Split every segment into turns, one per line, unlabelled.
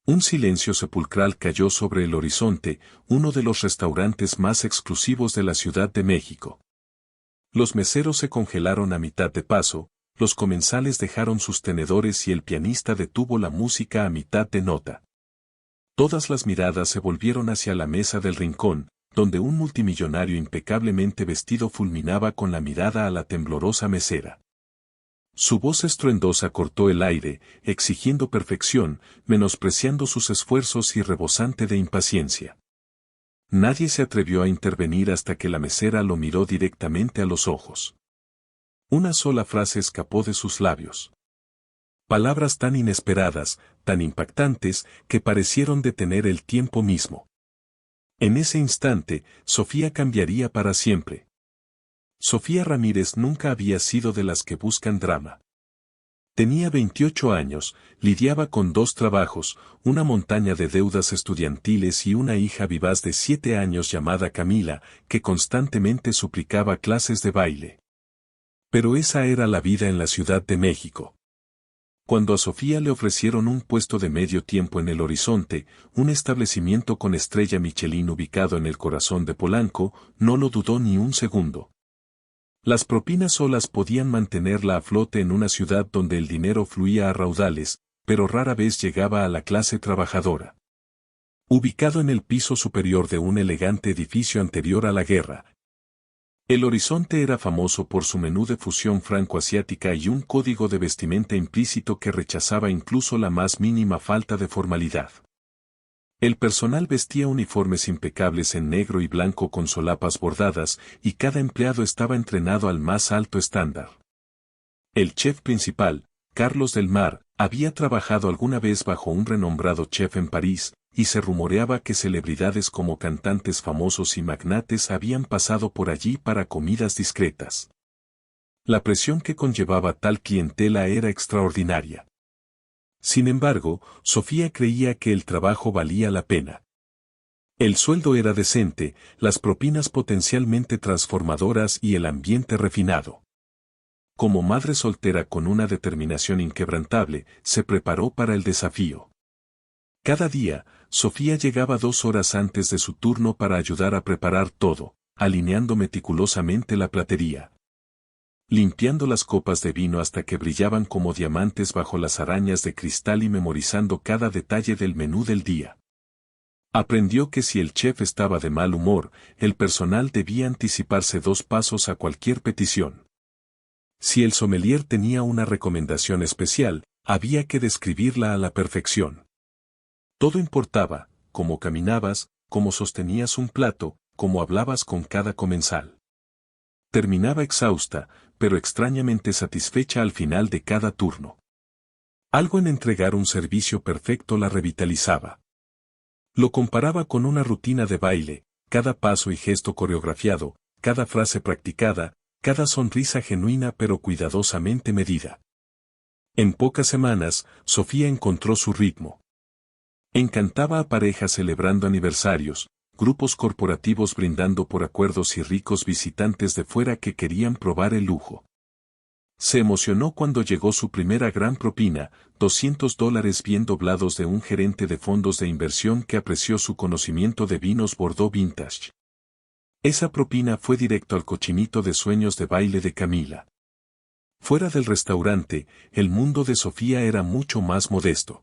Un silencio sepulcral cayó sobre el horizonte, uno de los restaurantes más exclusivos de la Ciudad de México. Los meseros se congelaron a mitad de paso, los comensales dejaron sus tenedores y el pianista detuvo la música a mitad de nota. Todas las miradas se volvieron hacia la mesa del rincón, donde un multimillonario impecablemente vestido fulminaba con la mirada a la temblorosa mesera. Su voz estruendosa cortó el aire, exigiendo perfección, menospreciando sus esfuerzos y rebosante de impaciencia. Nadie se atrevió a intervenir hasta que la mesera lo miró directamente a los ojos. Una sola frase escapó de sus labios. Palabras tan inesperadas, tan impactantes, que parecieron detener el tiempo mismo. En ese instante, Sofía cambiaría para siempre. Sofía Ramírez nunca había sido de las que buscan drama. Tenía 28 años, lidiaba con 2 trabajos, una montaña de deudas estudiantiles y una hija vivaz de 7 años llamada Camila, que constantemente suplicaba clases de baile. Pero esa era la vida en la Ciudad de México. Cuando a Sofía le ofrecieron un puesto de medio tiempo en El Horizonte, un establecimiento con estrella Michelin ubicado en el corazón de Polanco, no lo dudó ni un segundo. Las propinas solas podían mantenerla a flote en una ciudad donde el dinero fluía a raudales, pero rara vez llegaba a la clase trabajadora. Ubicado en el piso superior de un elegante edificio anterior a la guerra, El Horizonte era famoso por su menú de fusión franco-asiática y un código de vestimenta implícito que rechazaba incluso la más mínima falta de formalidad. El personal vestía uniformes impecables en negro y blanco con solapas bordadas, y cada empleado estaba entrenado al más alto estándar. El chef principal, Carlos del Mar, había trabajado alguna vez bajo un renombrado chef en París, y se rumoreaba que celebridades como cantantes famosos y magnates habían pasado por allí para comidas discretas. La presión que conllevaba tal clientela era extraordinaria. Sin embargo, Sofía creía que el trabajo valía la pena. El sueldo era decente, las propinas potencialmente transformadoras y el ambiente refinado. Como madre soltera con una determinación inquebrantable, se preparó para el desafío. Cada día, Sofía llegaba 2 horas antes de su turno para ayudar a preparar todo, alineando meticulosamente la platería, limpiando las copas de vino hasta que brillaban como diamantes bajo las arañas de cristal y memorizando cada detalle del menú del día. Aprendió que si el chef estaba de mal humor, el personal debía anticiparse 2 pasos a cualquier petición. Si el sommelier tenía una recomendación especial, había que describirla a la perfección. Todo importaba, cómo caminabas, cómo sostenías un plato, cómo hablabas con cada comensal. Terminaba exhausta, pero extrañamente satisfecha al final de cada turno. Algo en entregar un servicio perfecto la revitalizaba. Lo comparaba con una rutina de baile, cada paso y gesto coreografiado, cada frase practicada, cada sonrisa genuina pero cuidadosamente medida. En pocas semanas, Sofía encontró su ritmo. Encantaba a parejas celebrando aniversarios, grupos corporativos brindando por acuerdos y ricos visitantes de fuera que querían probar el lujo. Se emocionó cuando llegó su primera gran propina, $200 bien doblados de un gerente de fondos de inversión que apreció su conocimiento de vinos Bordeaux Vintage. Esa propina fue directo al cochinito de sueños de baile de Camila. Fuera del restaurante, el mundo de Sofía era mucho más modesto.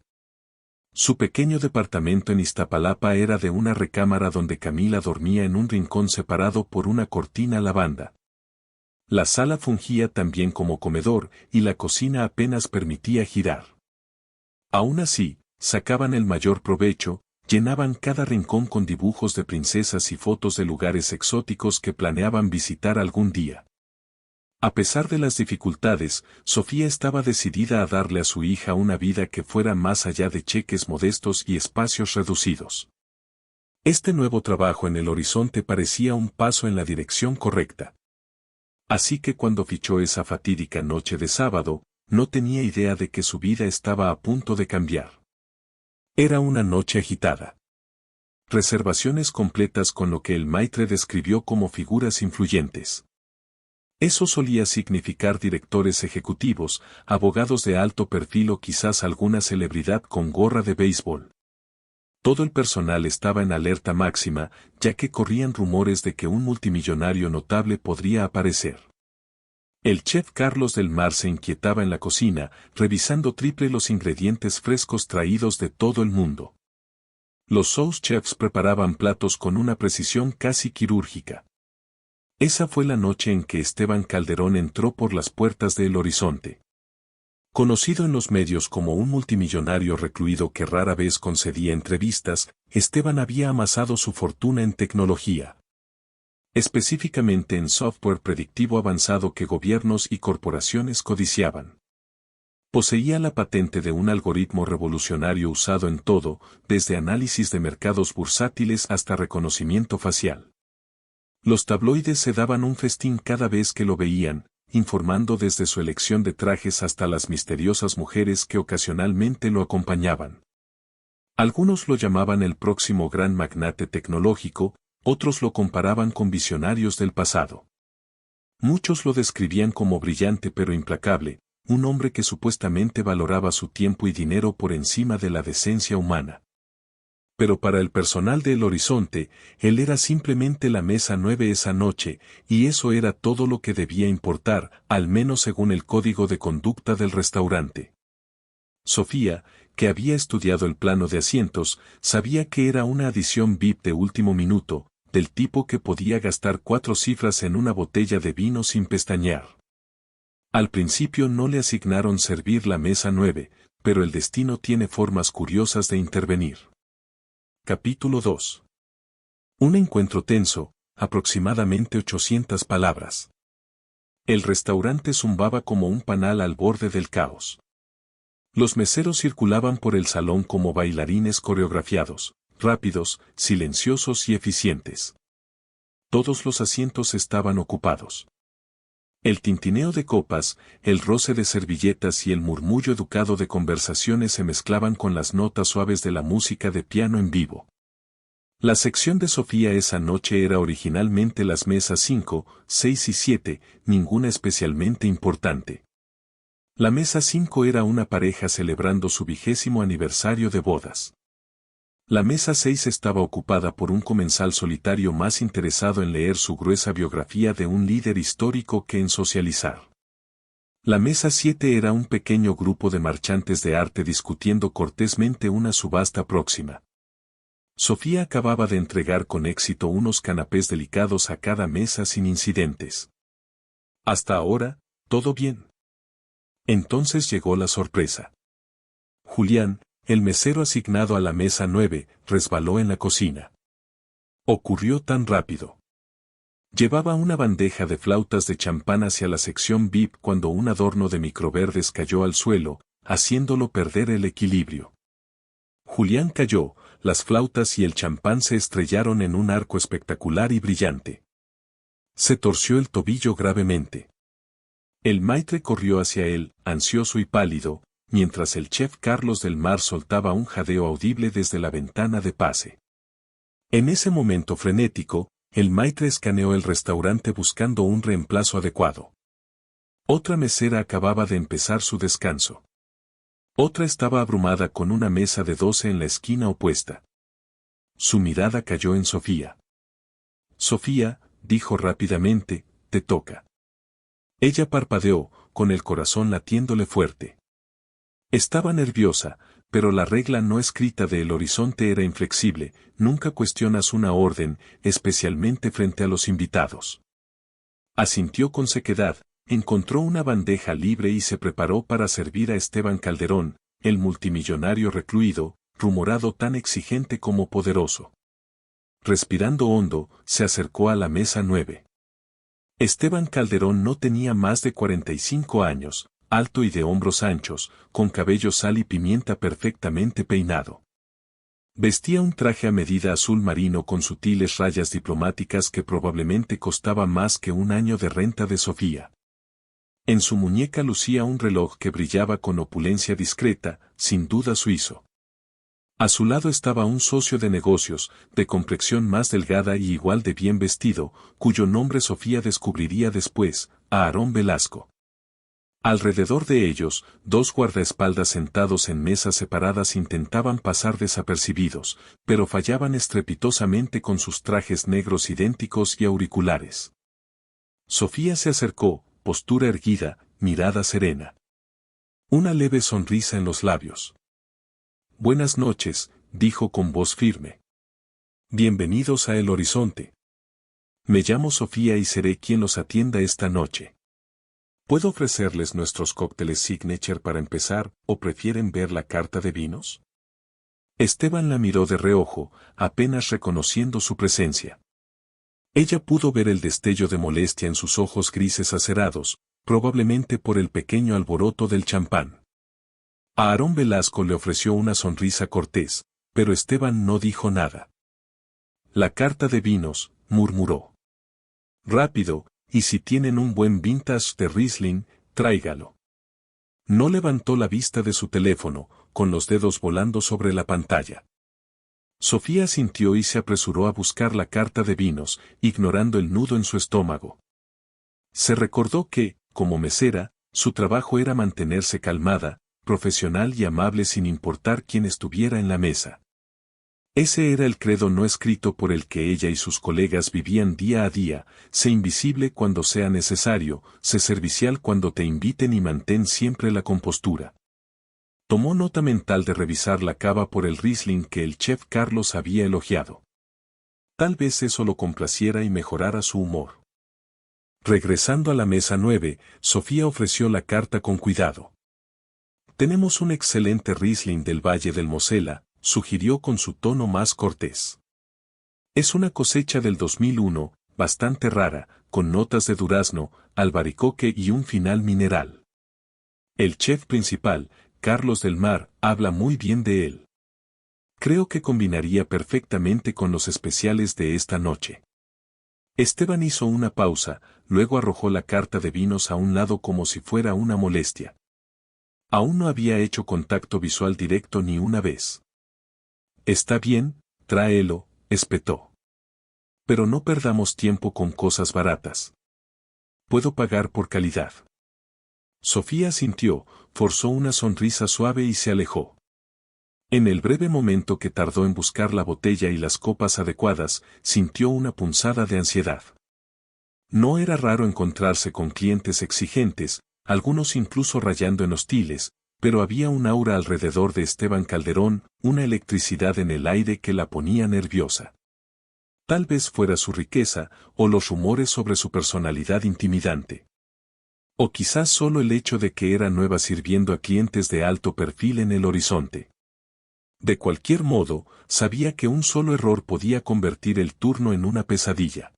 Su pequeño departamento en Iztapalapa era de una recámara donde Camila dormía en un rincón separado por una cortina lavanda. La sala fungía también como comedor y la cocina apenas permitía girar. Aún así, sacaban el mayor provecho, llenaban cada rincón con dibujos de princesas y fotos de lugares exóticos que planeaban visitar algún día. A pesar de las dificultades, Sofía estaba decidida a darle a su hija una vida que fuera más allá de cheques modestos y espacios reducidos. Este nuevo trabajo en El Horizonte parecía un paso en la dirección correcta. Así que cuando fichó esa fatídica noche de sábado, no tenía idea de que su vida estaba a punto de cambiar. Era una noche agitada. Reservaciones completas con lo que el maitre describió como figuras influyentes. Eso solía significar directores ejecutivos, abogados de alto perfil o quizás alguna celebridad con gorra de béisbol. Todo el personal estaba en alerta máxima, ya que corrían rumores de que un multimillonario notable podría aparecer. El chef Carlos del Mar se inquietaba en la cocina, revisando triple los ingredientes frescos traídos de todo el mundo. Los sous chefs preparaban platos con una precisión casi quirúrgica. Esa fue la noche en que Esteban Calderón entró por las puertas de El Horizonte. Conocido en los medios como un multimillonario recluido que rara vez concedía entrevistas, Esteban había amasado su fortuna en tecnología. Específicamente en software predictivo avanzado que gobiernos y corporaciones codiciaban. Poseía la patente de un algoritmo revolucionario usado en todo, desde análisis de mercados bursátiles hasta reconocimiento facial. Los tabloides se daban un festín cada vez que lo veían, informando desde su elección de trajes hasta las misteriosas mujeres que ocasionalmente lo acompañaban. Algunos lo llamaban el próximo gran magnate tecnológico, otros lo comparaban con visionarios del pasado. Muchos lo describían como brillante pero implacable, un hombre que supuestamente valoraba su tiempo y dinero por encima de la decencia humana. Pero para el personal de El Horizonte, él era simplemente la mesa 9 esa noche, y eso era todo lo que debía importar, al menos según el código de conducta del restaurante. Sofía, que había estudiado el plano de asientos, sabía que era una adición VIP de último minuto, del tipo que podía gastar 4 cifras en una botella de vino sin pestañear. Al principio no le asignaron servir la mesa 9, pero el destino tiene formas curiosas de intervenir. Capítulo 2. Un encuentro tenso, aproximadamente 800 palabras. El restaurante zumbaba como un panal al borde del caos. Los meseros circulaban por el salón como bailarines coreografiados, rápidos, silenciosos y eficientes. Todos los asientos estaban ocupados. El tintineo de copas, el roce de servilletas y el murmullo educado de conversaciones se mezclaban con las notas suaves de la música de piano en vivo. La sección de Sofía esa noche era originalmente las mesas 5, 6 y 7, ninguna especialmente importante. La mesa 5 era una pareja celebrando su 20º aniversario de bodas. La mesa 6 estaba ocupada por un comensal solitario más interesado en leer su gruesa biografía de un líder histórico que en socializar. La mesa 7 era un pequeño grupo de marchantes de arte discutiendo cortésmente una subasta próxima. Sofía acababa de entregar con éxito unos canapés delicados a cada mesa sin incidentes. Hasta ahora, todo bien. Entonces llegó la sorpresa. Julián, el mesero asignado a la mesa 9, resbaló en la cocina. Ocurrió tan rápido. Llevaba una bandeja de flautas de champán hacia la sección VIP cuando un adorno de microverdes cayó al suelo, haciéndolo perder el equilibrio. Julián cayó, las flautas y el champán se estrellaron en un arco espectacular y brillante. Se torció el tobillo gravemente. El maitre corrió hacia él, ansioso y pálido, mientras el chef Carlos del Mar soltaba un jadeo audible desde la ventana de pase. En ese momento frenético, el maitre escaneó el restaurante buscando un reemplazo adecuado. Otra mesera acababa de empezar su descanso. Otra estaba abrumada con una mesa de 12 en la esquina opuesta. Su mirada cayó en Sofía. Sofía, dijo rápidamente, te toca. Ella parpadeó, con el corazón latiéndole fuerte. Estaba nerviosa, pero la regla no escrita de El Horizonte era inflexible, nunca cuestionas una orden, especialmente frente a los invitados. Asintió con sequedad, encontró una bandeja libre y se preparó para servir a Esteban Calderón, el multimillonario recluido, rumorado tan exigente como poderoso. Respirando hondo, se acercó a la mesa 9. Esteban Calderón no tenía más de 45 años, alto y de hombros anchos, con cabello sal y pimienta perfectamente peinado. Vestía un traje a medida azul marino con sutiles rayas diplomáticas que probablemente costaba más que un año de renta de Sofía. En su muñeca lucía un reloj que brillaba con opulencia discreta, sin duda suizo. A su lado estaba un socio de negocios, de complexión más delgada y igual de bien vestido, cuyo nombre Sofía descubriría después, Aarón Velasco. Alrededor de ellos, dos guardaespaldas sentados en mesas separadas intentaban pasar desapercibidos, pero fallaban estrepitosamente con sus trajes negros idénticos y auriculares. Sofía se acercó, postura erguida, mirada serena. Una leve sonrisa en los labios. «Buenas noches», dijo con voz firme. «Bienvenidos a El Horizonte. Me llamo Sofía y seré quien los atienda esta noche. ¿Puedo ofrecerles nuestros cócteles signature para empezar, o prefieren ver la carta de vinos?» Esteban la miró de reojo, apenas reconociendo su presencia. Ella pudo ver el destello de molestia en sus ojos grises acerados, probablemente por el pequeño alboroto del champán. A Aarón Velasco le ofreció una sonrisa cortés, pero Esteban no dijo nada. «La carta de vinos», murmuró. «Rápido, y si tienen un buen vintage de Riesling, tráigalo». No levantó la vista de su teléfono, con los dedos volando sobre la pantalla. Sofía sintió y se apresuró a buscar la carta de vinos, ignorando el nudo en su estómago. Se recordó que, como mesera, su trabajo era mantenerse calmada, profesional y amable sin importar quién estuviera en la mesa. Ese era el credo no escrito por el que ella y sus colegas vivían día a día: sé invisible cuando sea necesario, sé servicial cuando te inviten y mantén siempre la compostura. Tomó nota mental de revisar la cava por el Riesling que el chef Carlos había elogiado. Tal vez eso lo complaciera y mejorara su humor. Regresando a la mesa 9, Sofía ofreció la carta con cuidado. «Tenemos un excelente Riesling del Valle del Mosela», sugirió con su tono más cortés. «Es una cosecha del 2001, bastante rara, con notas de durazno, albaricoque y un final mineral. El chef principal, Carlos del Mar, habla muy bien de él. Creo que combinaría perfectamente con los especiales de esta noche». Esteban hizo una pausa, luego arrojó la carta de vinos a un lado como si fuera una molestia. Aún no había hecho contacto visual directo ni una vez. «Está bien, tráelo», espetó. «Pero no perdamos tiempo con cosas baratas. Puedo pagar por calidad». Sofía asintió, forzó una sonrisa suave y se alejó. En el breve momento que tardó en buscar la botella y las copas adecuadas, sintió una punzada de ansiedad. No era raro encontrarse con clientes exigentes, algunos incluso rayando en hostiles, pero había un aura alrededor de Esteban Calderón, una electricidad en el aire que la ponía nerviosa. Tal vez fuera su riqueza, o los rumores sobre su personalidad intimidante. O quizás solo el hecho de que era nueva sirviendo a clientes de alto perfil en El Horizonte. De cualquier modo, sabía que un solo error podía convertir el turno en una pesadilla.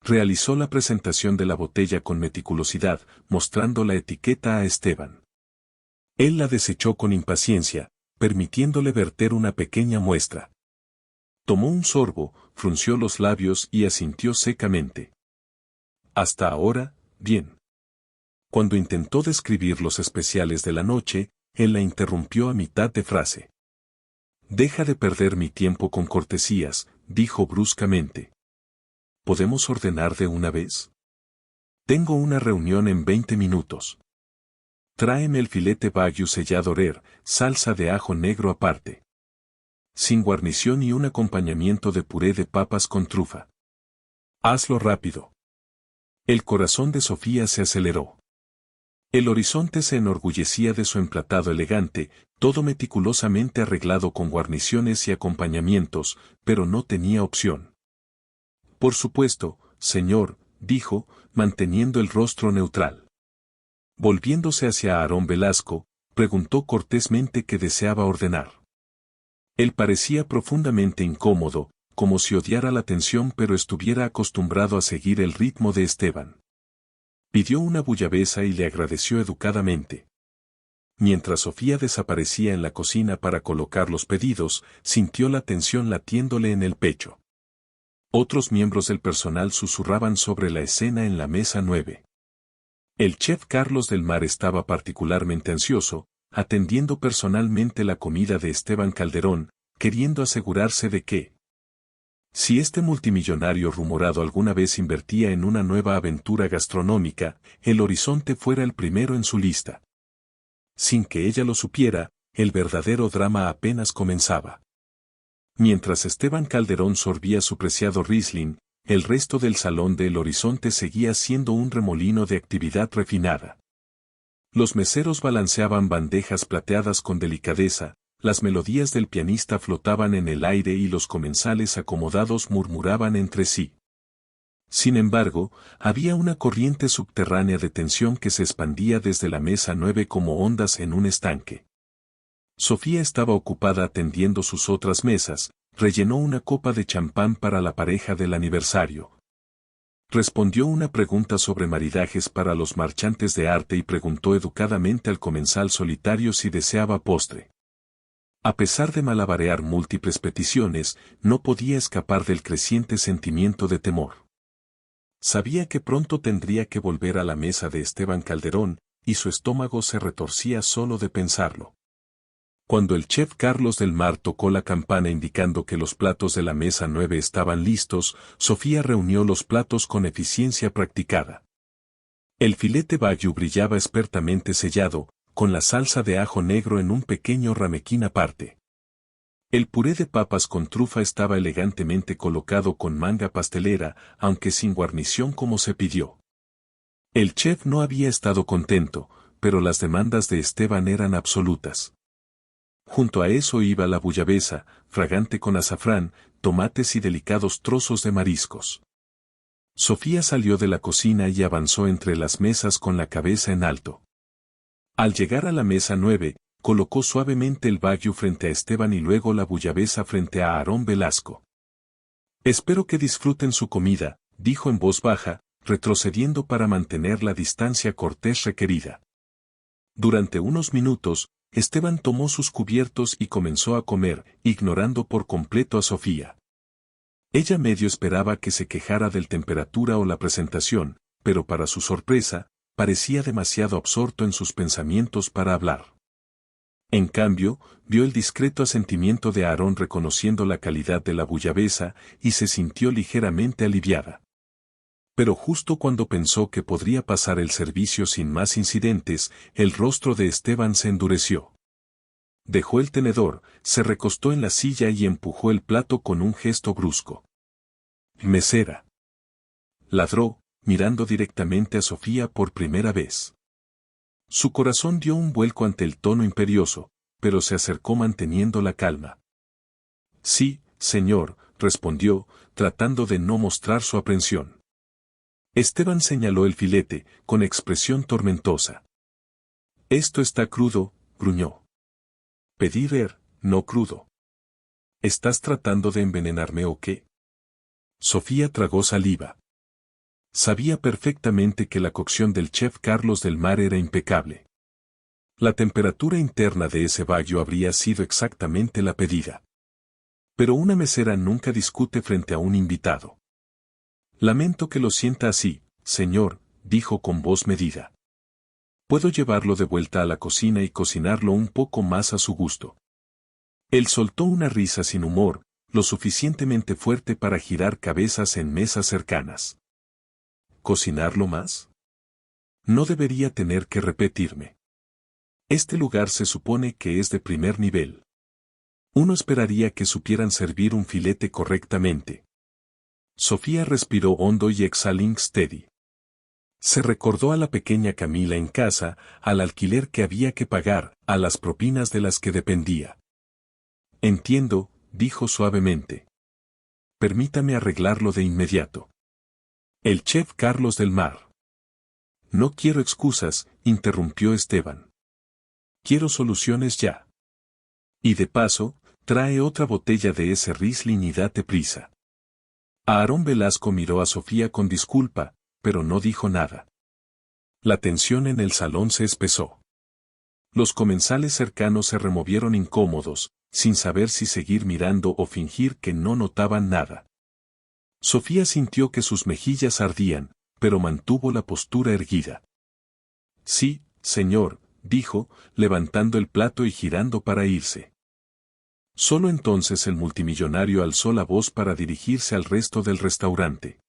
Realizó la presentación de la botella con meticulosidad, mostrando la etiqueta a Esteban. Él la desechó con impaciencia, permitiéndole verter una pequeña muestra. Tomó un sorbo, frunció los labios y asintió secamente. Hasta ahora, bien. Cuando intentó describir los especiales de la noche, él la interrumpió a mitad de frase. «Deja de perder mi tiempo con cortesías», dijo bruscamente. «¿Podemos ordenar de una vez? Tengo una reunión en 20 minutos. Tráeme el filete Wagyu sellado rare, salsa de ajo negro aparte. Sin guarnición y un acompañamiento de puré de papas con trufa. Hazlo rápido». El corazón de Sofía se aceleró. El Horizonte se enorgullecía de su emplatado elegante, todo meticulosamente arreglado con guarniciones y acompañamientos, pero no tenía opción. «Por supuesto, señor», dijo, manteniendo el rostro neutral. Volviéndose hacia Aarón Velasco, preguntó cortésmente qué deseaba ordenar. Él parecía profundamente incómodo, como si odiara la tensión pero estuviera acostumbrado a seguir el ritmo de Esteban. Pidió una bullabesa y le agradeció educadamente. Mientras Sofía desaparecía en la cocina para colocar los pedidos, sintió la tensión latiéndole en el pecho. Otros miembros del personal susurraban sobre la escena en la mesa 9. El chef Carlos del Mar estaba particularmente ansioso, atendiendo personalmente la comida de Esteban Calderón, queriendo asegurarse de que Si este multimillonario rumorado alguna vez invertía en una nueva aventura gastronómica, el Horizonte fuera el primero en su lista. Sin que ella lo supiera, el verdadero drama apenas comenzaba. Mientras Esteban Calderón sorbía su preciado Riesling, el resto del salón de El Horizonte seguía siendo un remolino de actividad refinada. Los meseros balanceaban bandejas plateadas con delicadeza, las melodías del pianista flotaban en el aire y los comensales acomodados murmuraban entre sí. Sin embargo, había una corriente subterránea de tensión que se expandía desde la mesa 9 como ondas en un estanque. Sofía estaba ocupada atendiendo sus otras mesas, rellenó una copa de champán para la pareja del aniversario. Respondió una pregunta sobre maridajes para los marchantes de arte y preguntó educadamente al comensal solitario si deseaba postre. A pesar de malabarear múltiples peticiones, no podía escapar del creciente sentimiento de temor. Sabía que pronto tendría que volver a la mesa de Esteban Calderón, y su estómago se retorcía solo de pensarlo. Cuando el chef Carlos del Mar tocó la campana indicando que los platos de la mesa 9 estaban listos, Sofía reunió los platos con eficiencia practicada. El filete Wagyu brillaba expertamente sellado, con la salsa de ajo negro en un pequeño ramequín aparte. El puré de papas con trufa estaba elegantemente colocado con manga pastelera, aunque sin guarnición como se pidió. El chef no había estado contento, pero las demandas de Esteban eran absolutas. Junto a eso iba la buyabesa, fragante con azafrán, tomates y delicados trozos de mariscos. Sofía salió de la cocina y avanzó entre las mesas con la cabeza en alto. Al llegar a la mesa 9, colocó suavemente el Wagyu frente a Esteban y luego la buyabesa frente a Aarón Velasco. Espero que disfruten su comida, dijo en voz baja, retrocediendo para mantener la distancia cortés requerida. Durante unos minutos, Esteban tomó sus cubiertos y comenzó a comer, ignorando por completo a Sofía. Ella medio esperaba que se quejara del temperatura o la presentación, pero para su sorpresa, parecía demasiado absorto en sus pensamientos para hablar. En cambio, vio el discreto asentimiento de Aarón reconociendo la calidad de la buyabesa y se sintió ligeramente aliviada. Pero justo cuando pensó que podría pasar el servicio sin más incidentes, el rostro de Esteban se endureció. Dejó el tenedor, se recostó en la silla y empujó el plato con un gesto brusco. «Mesera», ladró, mirando directamente a Sofía por primera vez. Su corazón dio un vuelco ante el tono imperioso, pero se acercó manteniendo la calma. «Sí, señor», respondió, tratando de no mostrar su aprensión. Esteban señaló el filete, con expresión tormentosa. «Esto está crudo», gruñó. «Pedí ver, no crudo». «¿Estás tratando de envenenarme o qué?» Sofía tragó saliva. Sabía perfectamente que la cocción del chef Carlos del Mar era impecable. La temperatura interna de ese Wagyu habría sido exactamente la pedida. Pero una mesera nunca discute frente a un invitado. «Lamento que lo sienta así, señor», dijo con voz medida. «Puedo llevarlo de vuelta a la cocina y cocinarlo un poco más a su gusto». Él soltó una risa sin humor, lo suficientemente fuerte para girar cabezas en mesas cercanas. ¿Cocinarlo más? No debería tener que repetirme. Este lugar se supone que es de primer nivel. Uno esperaría que supieran servir un filete correctamente. Sofía respiró hondo y exhaló steady. Se recordó a la pequeña Camila en casa, al alquiler que había que pagar, a las propinas de las que dependía. «Entiendo», dijo suavemente. «Permítame arreglarlo de inmediato». El chef Carlos del Mar. «No quiero excusas», interrumpió Esteban. «Quiero soluciones ya. Y de paso, trae otra botella de ese Riesling y date prisa». Aarón Velasco miró a Sofía con disculpa, pero no dijo nada. La tensión en el salón se espesó. Los comensales cercanos se removieron incómodos, sin saber si seguir mirando o fingir que no notaban nada. Sofía sintió que sus mejillas ardían, pero mantuvo la postura erguida. «Sí, señor», dijo, levantando el plato y girando para irse. Solo entonces el multimillonario alzó la voz para dirigirse al resto del restaurante.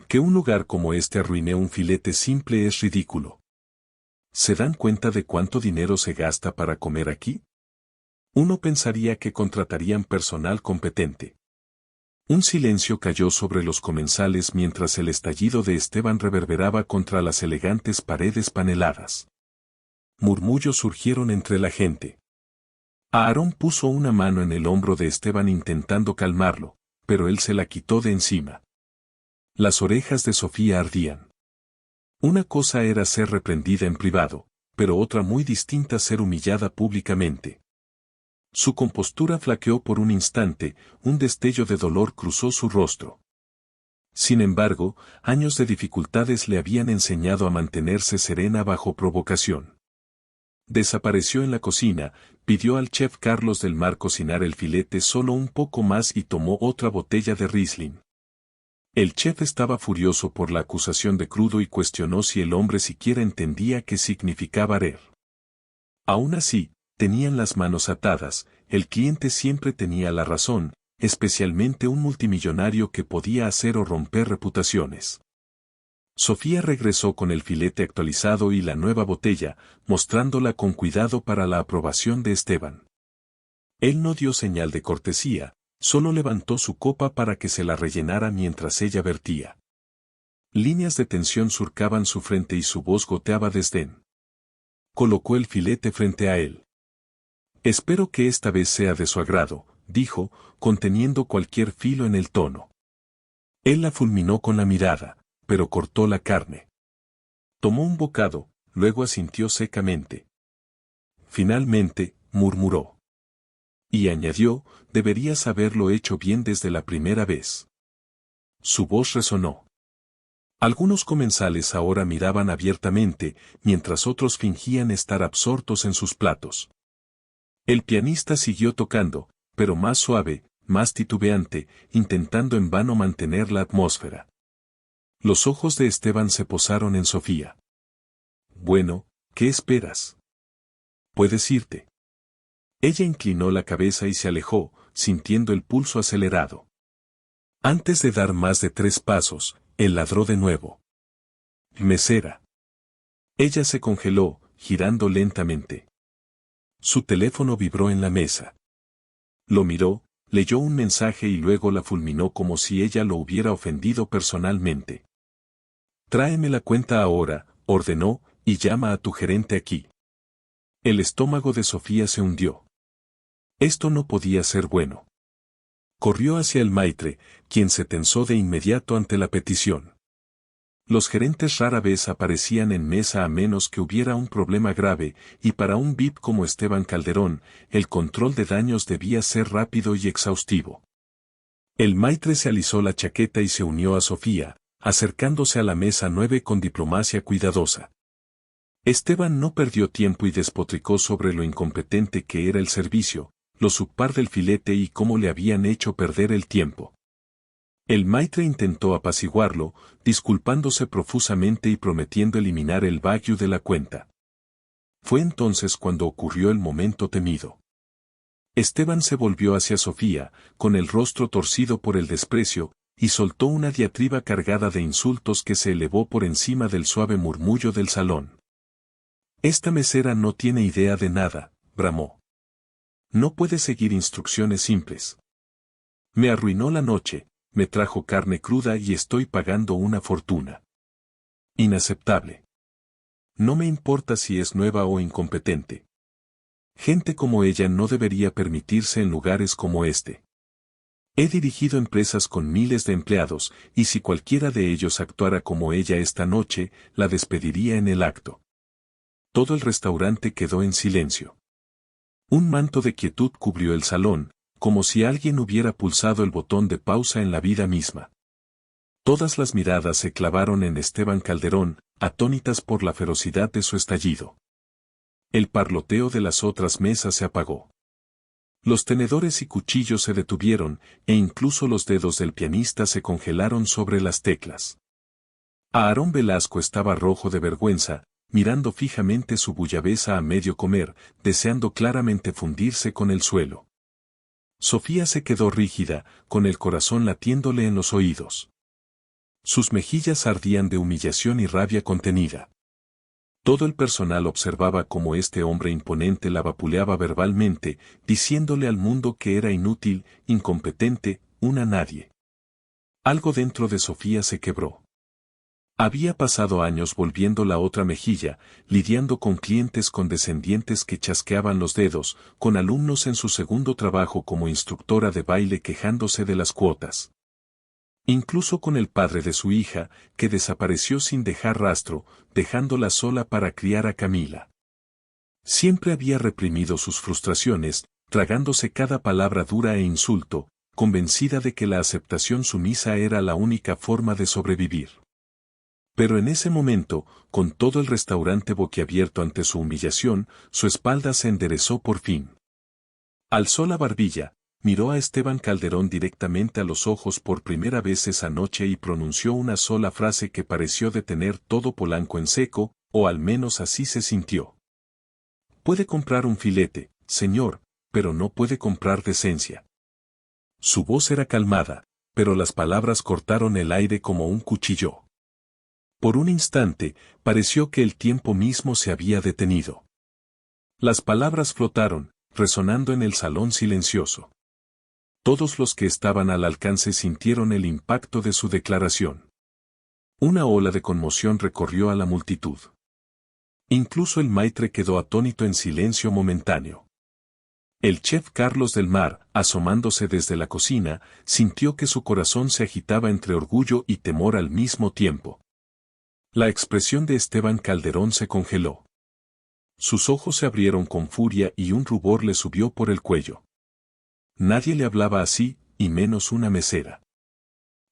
Que un lugar como este arruine un filete simple es ridículo. ¿Se dan cuenta de cuánto dinero se gasta para comer aquí? Uno pensaría que contratarían personal competente. Un silencio cayó sobre los comensales mientras el estallido de Esteban reverberaba contra las elegantes paredes paneladas. Murmullos surgieron entre la gente. Aarón puso una mano en el hombro de Esteban intentando calmarlo, pero él se la quitó de encima. Las orejas de Sofía ardían. Una cosa era ser reprendida en privado, pero otra muy distinta ser humillada públicamente. Su compostura flaqueó por un instante, un destello de dolor cruzó su rostro. Sin embargo, años de dificultades le habían enseñado a mantenerse serena bajo provocación. Desapareció en la cocina, pidió al chef Carlos del Mar cocinar el filete solo un poco más y tomó otra botella de Riesling. El chef estaba furioso por la acusación de crudo y cuestionó si el hombre siquiera entendía qué significaba arer. Aún así, tenían las manos atadas, el cliente siempre tenía la razón, especialmente un multimillonario que podía hacer o romper reputaciones. Sofía regresó con el filete actualizado y la nueva botella, mostrándola con cuidado para la aprobación de Esteban. Él no dio señal de cortesía, solo levantó su copa para que se la rellenara mientras ella vertía. Líneas de tensión surcaban su frente y su voz goteaba desdén. Colocó el filete frente a él. Espero que esta vez sea de su agrado, dijo, conteniendo cualquier filo en el tono. Él la fulminó con la mirada, pero cortó la carne. Tomó un bocado, luego asintió secamente. Finalmente, murmuró. Y añadió, deberías haberlo hecho bien desde la primera vez. Su voz resonó. Algunos comensales ahora miraban abiertamente, mientras otros fingían estar absortos en sus platos. El pianista siguió tocando, pero más suave, más titubeante, intentando en vano mantener la atmósfera. Los ojos de Esteban se posaron en Sofía. Bueno, ¿qué esperas? Puedes irte. Ella inclinó la cabeza y se alejó, sintiendo el pulso acelerado. Antes de dar más de 3 pasos, él ladró de nuevo. Mesera. Ella se congeló, girando lentamente. Su teléfono vibró en la mesa. Lo miró, leyó un mensaje y luego la fulminó como si ella lo hubiera ofendido personalmente. Tráeme la cuenta ahora, ordenó, y llama a tu gerente aquí. El estómago de Sofía se hundió. Esto no podía ser bueno. Corrió hacia el maitre, quien se tensó de inmediato ante la petición. Los gerentes rara vez aparecían en mesa a menos que hubiera un problema grave, y para un VIP como Esteban Calderón, el control de daños debía ser rápido y exhaustivo. El maitre se alisó la chaqueta y se unió a Sofía, acercándose a la mesa 9 con diplomacia cuidadosa. Esteban no perdió tiempo y despotricó sobre lo incompetente que era el servicio, lo subpar del filete y cómo le habían hecho perder el tiempo. El maitre intentó apaciguarlo, disculpándose profusamente y prometiendo eliminar el baguio de la cuenta. Fue entonces cuando ocurrió el momento temido. Esteban se volvió hacia Sofía, con el rostro torcido por el desprecio, y soltó una diatriba cargada de insultos que se elevó por encima del suave murmullo del salón. Esta mesera no tiene idea de nada, bramó. No puede seguir instrucciones simples. Me arruinó la noche, me trajo carne cruda y estoy pagando una fortuna. Inaceptable. No me importa si es nueva o incompetente. Gente como ella no debería permitirse en lugares como este. He dirigido empresas con miles de empleados, y si cualquiera de ellos actuara como ella esta noche, la despediría en el acto. Todo el restaurante quedó en silencio. Un manto de quietud cubrió el salón, como si alguien hubiera pulsado el botón de pausa en la vida misma. Todas las miradas se clavaron en Esteban Calderón, atónitas por la ferocidad de su estallido. El parloteo de las otras mesas se apagó. Los tenedores y cuchillos se detuvieron, e incluso los dedos del pianista se congelaron sobre las teclas. Aarón Velasco estaba rojo de vergüenza, mirando fijamente su bullabesa a medio comer, deseando claramente fundirse con el suelo. Sofía se quedó rígida, con el corazón latiéndole en los oídos. Sus mejillas ardían de humillación y rabia contenida. Todo el personal observaba cómo este hombre imponente la vapuleaba verbalmente, diciéndole al mundo que era inútil, incompetente, una nadie. Algo dentro de Sofía se quebró. Había pasado años volviendo la otra mejilla, lidiando con clientes condescendientes que chasqueaban los dedos, con alumnos en su segundo trabajo como instructora de baile quejándose de las cuotas. Incluso con el padre de su hija, que desapareció sin dejar rastro, dejándola sola para criar a Camila. Siempre había reprimido sus frustraciones, tragándose cada palabra dura e insulto, convencida de que la aceptación sumisa era la única forma de sobrevivir. Pero en ese momento, con todo el restaurante boquiabierto ante su humillación, su espalda se enderezó por fin. Alzó la barbilla, miró a Esteban Calderón directamente a los ojos por primera vez esa noche y pronunció una sola frase que pareció detener todo Polanco en seco, o al menos así se sintió. Puede comprar un filete, señor, pero no puede comprar decencia. Su voz era calmada, pero las palabras cortaron el aire como un cuchillo. Por un instante, pareció que el tiempo mismo se había detenido. Las palabras flotaron, resonando en el salón silencioso. Todos los que estaban al alcance sintieron el impacto de su declaración. Una ola de conmoción recorrió a la multitud. Incluso el maitre quedó atónito en silencio momentáneo. El chef Carlos del Mar, asomándose desde la cocina, sintió que su corazón se agitaba entre orgullo y temor al mismo tiempo. La expresión de Esteban Calderón se congeló. Sus ojos se abrieron con furia y un rubor le subió por el cuello. Nadie le hablaba así, y menos una mesera.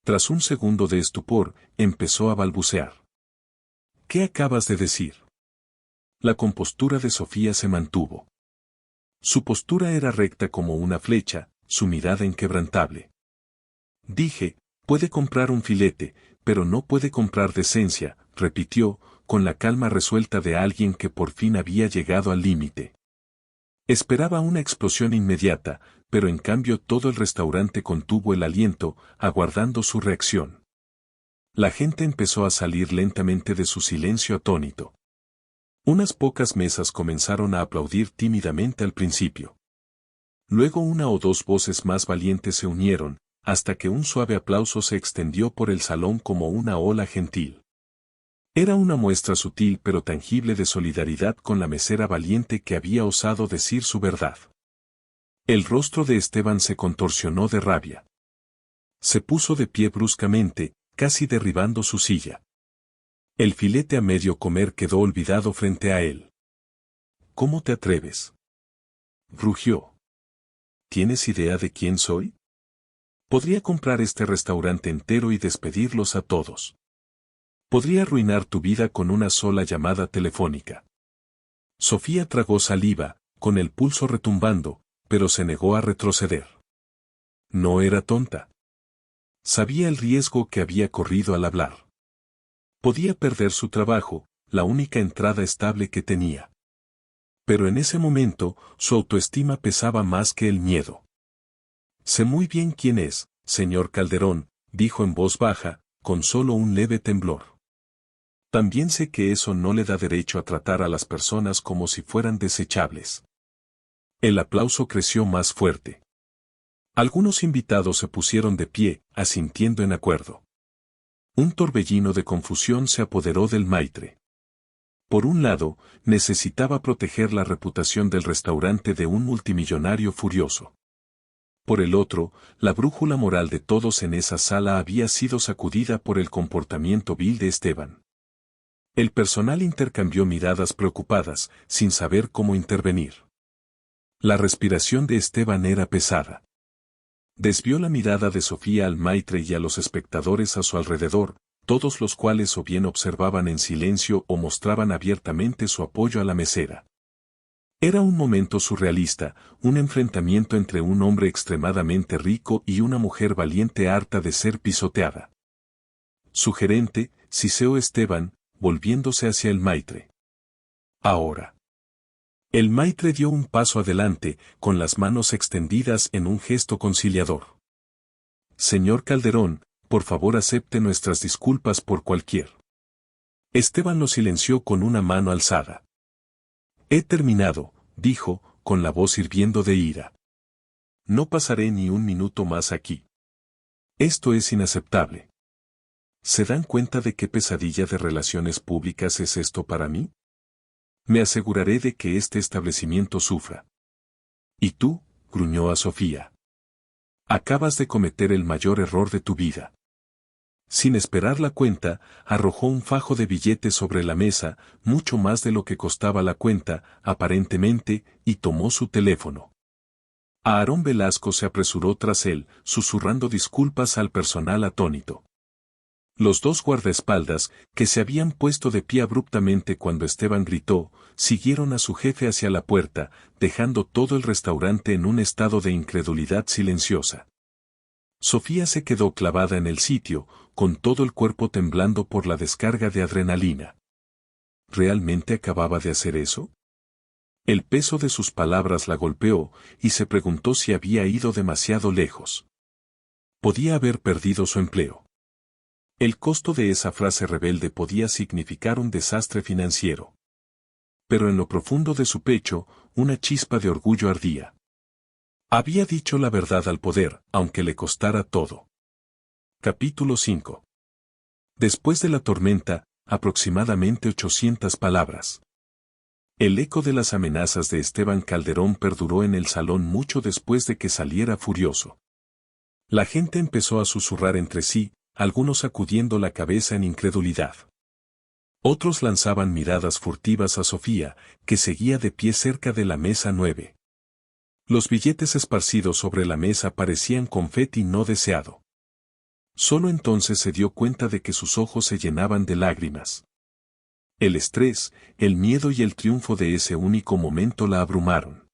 Tras un segundo de estupor, empezó a balbucear. ¿Qué acabas de decir? La compostura de Sofía se mantuvo. Su postura era recta como una flecha, su mirada inquebrantable. Dije, puede comprar un filete, pero no puede comprar decencia, repitió, con la calma resuelta de alguien que por fin había llegado al límite. Esperaba una explosión inmediata, pero en cambio todo el restaurante contuvo el aliento, aguardando su reacción. La gente empezó a salir lentamente de su silencio atónito. Unas pocas mesas comenzaron a aplaudir tímidamente al principio. Luego una o dos voces más valientes se unieron, hasta que un suave aplauso se extendió por el salón como una ola gentil. Era una muestra sutil pero tangible de solidaridad con la mesera valiente que había osado decir su verdad. El rostro de Esteban se contorsionó de rabia. Se puso de pie bruscamente, casi derribando su silla. El filete a medio comer quedó olvidado frente a él. ¿Cómo te atreves? Rugió. ¿Tienes idea de quién soy? Podría comprar este restaurante entero y despedirlos a todos. Podría arruinar tu vida con una sola llamada telefónica. Sofía tragó saliva, con el pulso retumbando, pero se negó a retroceder. No era tonta. Sabía el riesgo que había corrido al hablar. Podía perder su trabajo, la única entrada estable que tenía. Pero en ese momento, su autoestima pesaba más que el miedo. Sé muy bien quién es, señor Calderón, dijo en voz baja, con solo un leve temblor. También sé que eso no le da derecho a tratar a las personas como si fueran desechables. El aplauso creció más fuerte. Algunos invitados se pusieron de pie, asintiendo en acuerdo. Un torbellino de confusión se apoderó del maitre. Por un lado, necesitaba proteger la reputación del restaurante de un multimillonario furioso. Por el otro, la brújula moral de todos en esa sala había sido sacudida por el comportamiento vil de Esteban. El personal intercambió miradas preocupadas, sin saber cómo intervenir. La respiración de Esteban era pesada. Desvió la mirada de Sofía al maitre y a los espectadores a su alrededor, todos los cuales o bien observaban en silencio o mostraban abiertamente su apoyo a la mesera. Era un momento surrealista, un enfrentamiento entre un hombre extremadamente rico y una mujer valiente harta de ser pisoteada. Su gerente, Ciceo Esteban, volviéndose hacia el maitre. Ahora. El maitre dio un paso adelante, con las manos extendidas en un gesto conciliador. Señor Calderón, por favor acepte nuestras disculpas por cualquier. Esteban lo silenció con una mano alzada. He terminado, dijo, con la voz hirviendo de ira. No pasaré ni un minuto más aquí. Esto es inaceptable. ¿Se dan cuenta de qué pesadilla de relaciones públicas es esto para mí? Me aseguraré de que este establecimiento sufra. ¿Y tú? Gruñó a Sofía. Acabas de cometer el mayor error de tu vida. Sin esperar la cuenta, arrojó un fajo de billetes sobre la mesa, mucho más de lo que costaba la cuenta, aparentemente, y tomó su teléfono. Aarón Velasco se apresuró tras él, susurrando disculpas al personal atónito. Los dos guardaespaldas, que se habían puesto de pie abruptamente cuando Esteban gritó, siguieron a su jefe hacia la puerta, dejando todo el restaurante en un estado de incredulidad silenciosa. Sofía se quedó clavada en el sitio, con todo el cuerpo temblando por la descarga de adrenalina. ¿Realmente acababa de hacer eso? El peso de sus palabras la golpeó, y se preguntó si había ido demasiado lejos. Podía haber perdido su empleo. El costo de esa frase rebelde podía significar un desastre financiero. Pero en lo profundo de su pecho, una chispa de orgullo ardía. Había dicho la verdad al poder, aunque le costara todo. Capítulo 5. Después de la tormenta, aproximadamente 800 palabras. El eco de las amenazas de Esteban Calderón perduró en el salón mucho después de que saliera furioso. La gente empezó a susurrar entre sí, algunos sacudiendo la cabeza en incredulidad. Otros lanzaban miradas furtivas a Sofía, que seguía de pie cerca de la mesa 9. Los billetes esparcidos sobre la mesa parecían confeti no deseado. Solo entonces se dio cuenta de que sus ojos se llenaban de lágrimas. El estrés, el miedo y el triunfo de ese único momento la abrumaron.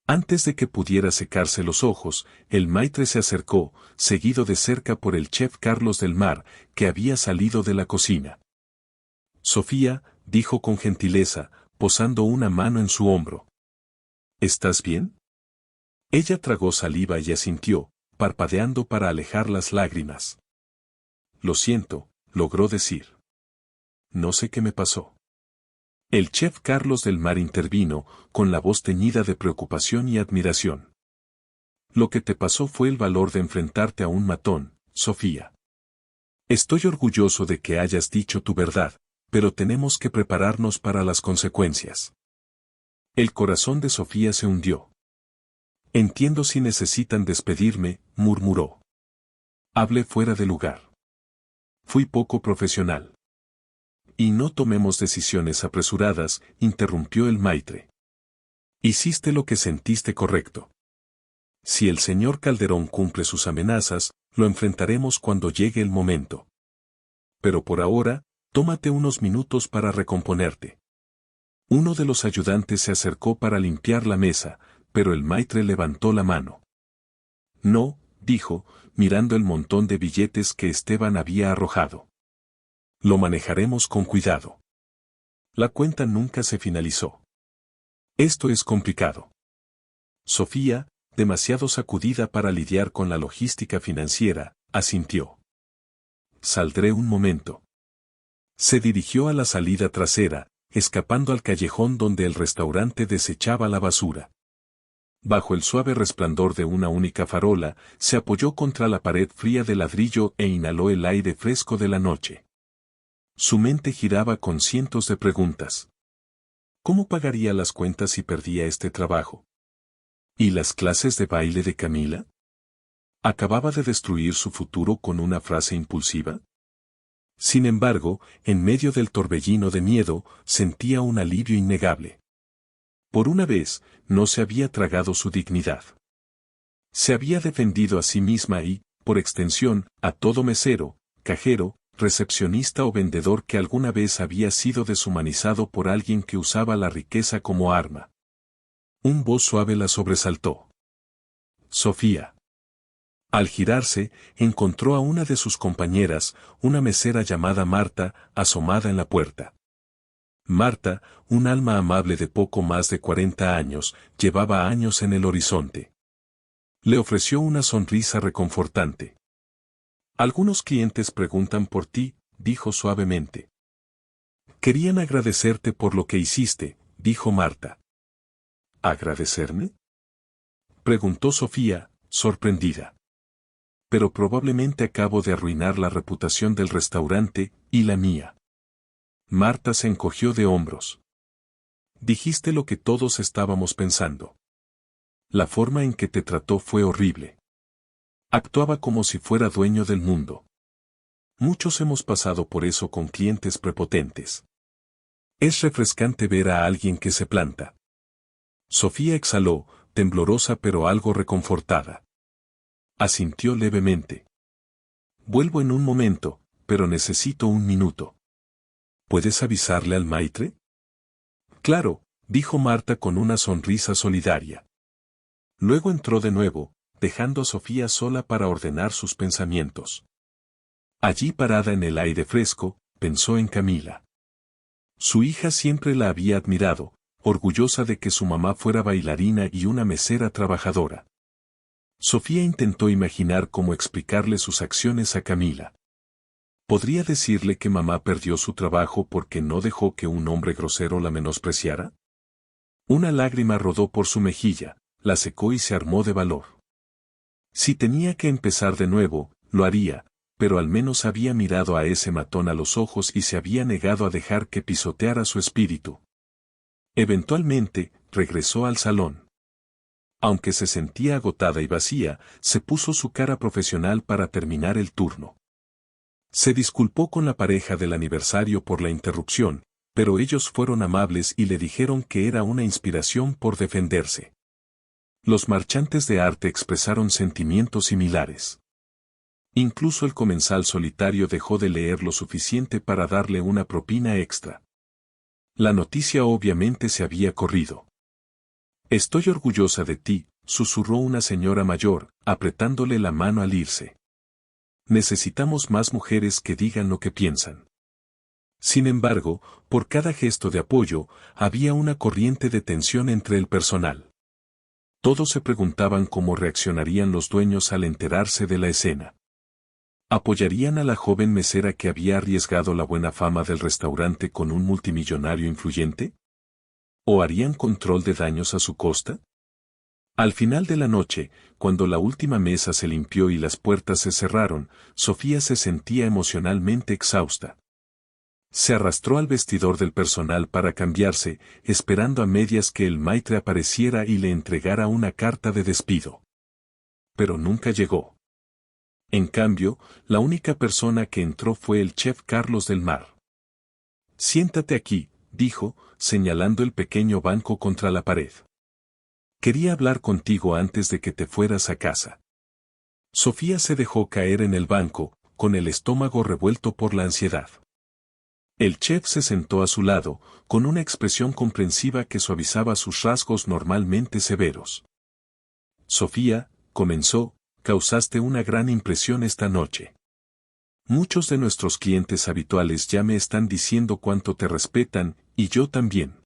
Antes de que pudiera secarse los ojos, el maitre se acercó, seguido de cerca por el chef Carlos del Mar, que había salido de la cocina. Sofía, dijo con gentileza, posando una mano en su hombro. ¿Estás bien? Ella tragó saliva y asintió, parpadeando para alejar las lágrimas. Lo siento, logró decir. No sé qué me pasó. El chef Carlos del Mar intervino, con la voz teñida de preocupación y admiración. Lo que te pasó fue el valor de enfrentarte a un matón, Sofía. Estoy orgulloso de que hayas dicho tu verdad, pero tenemos que prepararnos para las consecuencias. El corazón de Sofía se hundió. Entiendo si necesitan despedirme, murmuró. Hablé fuera de lugar. Fui poco profesional. Y no tomemos decisiones apresuradas, interrumpió el maitre. Hiciste lo que sentiste correcto. Si el señor Calderón cumple sus amenazas, lo enfrentaremos cuando llegue el momento. Pero por ahora, tómate unos minutos para recomponerte. Uno de los ayudantes se acercó para limpiar la mesa, pero el maitre levantó la mano. No, dijo, mirando el montón de billetes que Esteban había arrojado. Lo manejaremos con cuidado. La cuenta nunca se finalizó. Esto es complicado. Sofía, demasiado sacudida para lidiar con la logística financiera, asintió. Saldré un momento. Se dirigió a la salida trasera, escapando al callejón donde el restaurante desechaba la basura. Bajo el suave resplandor de una única farola, se apoyó contra la pared fría de ladrillo e inhaló el aire fresco de la noche. Su mente giraba con cientos de preguntas. ¿Cómo pagaría las cuentas si perdía este trabajo? ¿Y las clases de baile de Camila? ¿Acababa de destruir su futuro con una frase impulsiva? Sin embargo, en medio del torbellino de miedo, sentía un alivio innegable. Por una vez, no se había tragado su dignidad. Se había defendido a sí misma y, por extensión, a todo mesero, cajero, recepcionista o vendedor que alguna vez había sido deshumanizado por alguien que usaba la riqueza como arma. Un voz suave la sobresaltó. Sofía. Al girarse, encontró a una de sus compañeras, una mesera llamada Marta, asomada en la puerta. Marta, un alma amable de poco más de 40 años, llevaba años en el horizonte. Le ofreció una sonrisa reconfortante. Algunos clientes preguntan por ti, dijo suavemente. Querían agradecerte por lo que hiciste, dijo Marta. ¿Agradecerme? Preguntó Sofía, sorprendida. Pero probablemente acabo de arruinar la reputación del restaurante, y la mía. Marta se encogió de hombros. Dijiste lo que todos estábamos pensando. La forma en que te trató fue horrible. Actuaba como si fuera dueño del mundo. Muchos hemos pasado por eso con clientes prepotentes. Es refrescante ver a alguien que se planta. Sofía exhaló, temblorosa pero algo reconfortada. Asintió levemente. Vuelvo en un momento, pero necesito un minuto. ¿Puedes avisarle al maitre? Claro, dijo Marta con una sonrisa solidaria. Luego entró de nuevo, dejando a Sofía sola para ordenar sus pensamientos. Allí parada en el aire fresco, pensó en Camila. Su hija siempre la había admirado, orgullosa de que su mamá fuera bailarina y una mesera trabajadora. Sofía intentó imaginar cómo explicarle sus acciones a Camila. ¿Podría decirle que mamá perdió su trabajo porque no dejó que un hombre grosero la menospreciara? Una lágrima rodó por su mejilla, la secó y se armó de valor. Si tenía que empezar de nuevo, lo haría, pero al menos había mirado a ese matón a los ojos y se había negado a dejar que pisoteara su espíritu. Eventualmente, regresó al salón. Aunque se sentía agotada y vacía, se puso su cara profesional para terminar el turno. Se disculpó con la pareja del aniversario por la interrupción, pero ellos fueron amables y le dijeron que era una inspiración por defenderse. Los marchantes de arte expresaron sentimientos similares. Incluso el comensal solitario dejó de leer lo suficiente para darle una propina extra. La noticia obviamente se había corrido. Estoy orgullosa de ti, susurró una señora mayor, apretándole la mano al irse. Necesitamos más mujeres que digan lo que piensan. Sin embargo, por cada gesto de apoyo, había una corriente de tensión entre el personal. Todos se preguntaban cómo reaccionarían los dueños al enterarse de la escena. ¿Apoyarían a la joven mesera que había arriesgado la buena fama del restaurante con un multimillonario influyente? ¿O harían control de daños a su costa? Al final de la noche, cuando la última mesa se limpió y las puertas se cerraron, Sofía se sentía emocionalmente exhausta. Se arrastró al vestidor del personal para cambiarse, esperando a medias que el maitre apareciera y le entregara una carta de despido. Pero nunca llegó. En cambio, la única persona que entró fue el chef Carlos del Mar. Siéntate aquí, dijo, señalando el pequeño banco contra la pared. Quería hablar contigo antes de que te fueras a casa. Sofía se dejó caer en el banco, con el estómago revuelto por la ansiedad. El chef se sentó a su lado, con una expresión comprensiva que suavizaba sus rasgos normalmente severos. Sofía, comenzó, causaste una gran impresión esta noche. Muchos de nuestros clientes habituales ya me están diciendo cuánto te respetan, y yo también.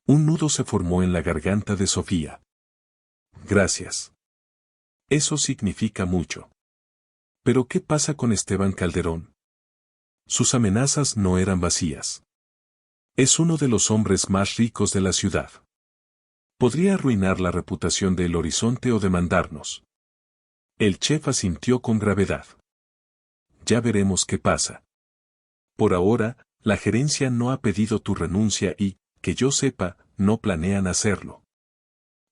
Un nudo se formó en la garganta de Sofía. Gracias. Eso significa mucho. ¿Pero qué pasa con Esteban Calderón? Sus amenazas no eran vacías. Es uno de los hombres más ricos de la ciudad. Podría arruinar la reputación de El Horizonte o demandarnos. El chef asintió con gravedad. Ya veremos qué pasa. Por ahora, la gerencia no ha pedido tu renuncia y, que yo sepa, no planean hacerlo.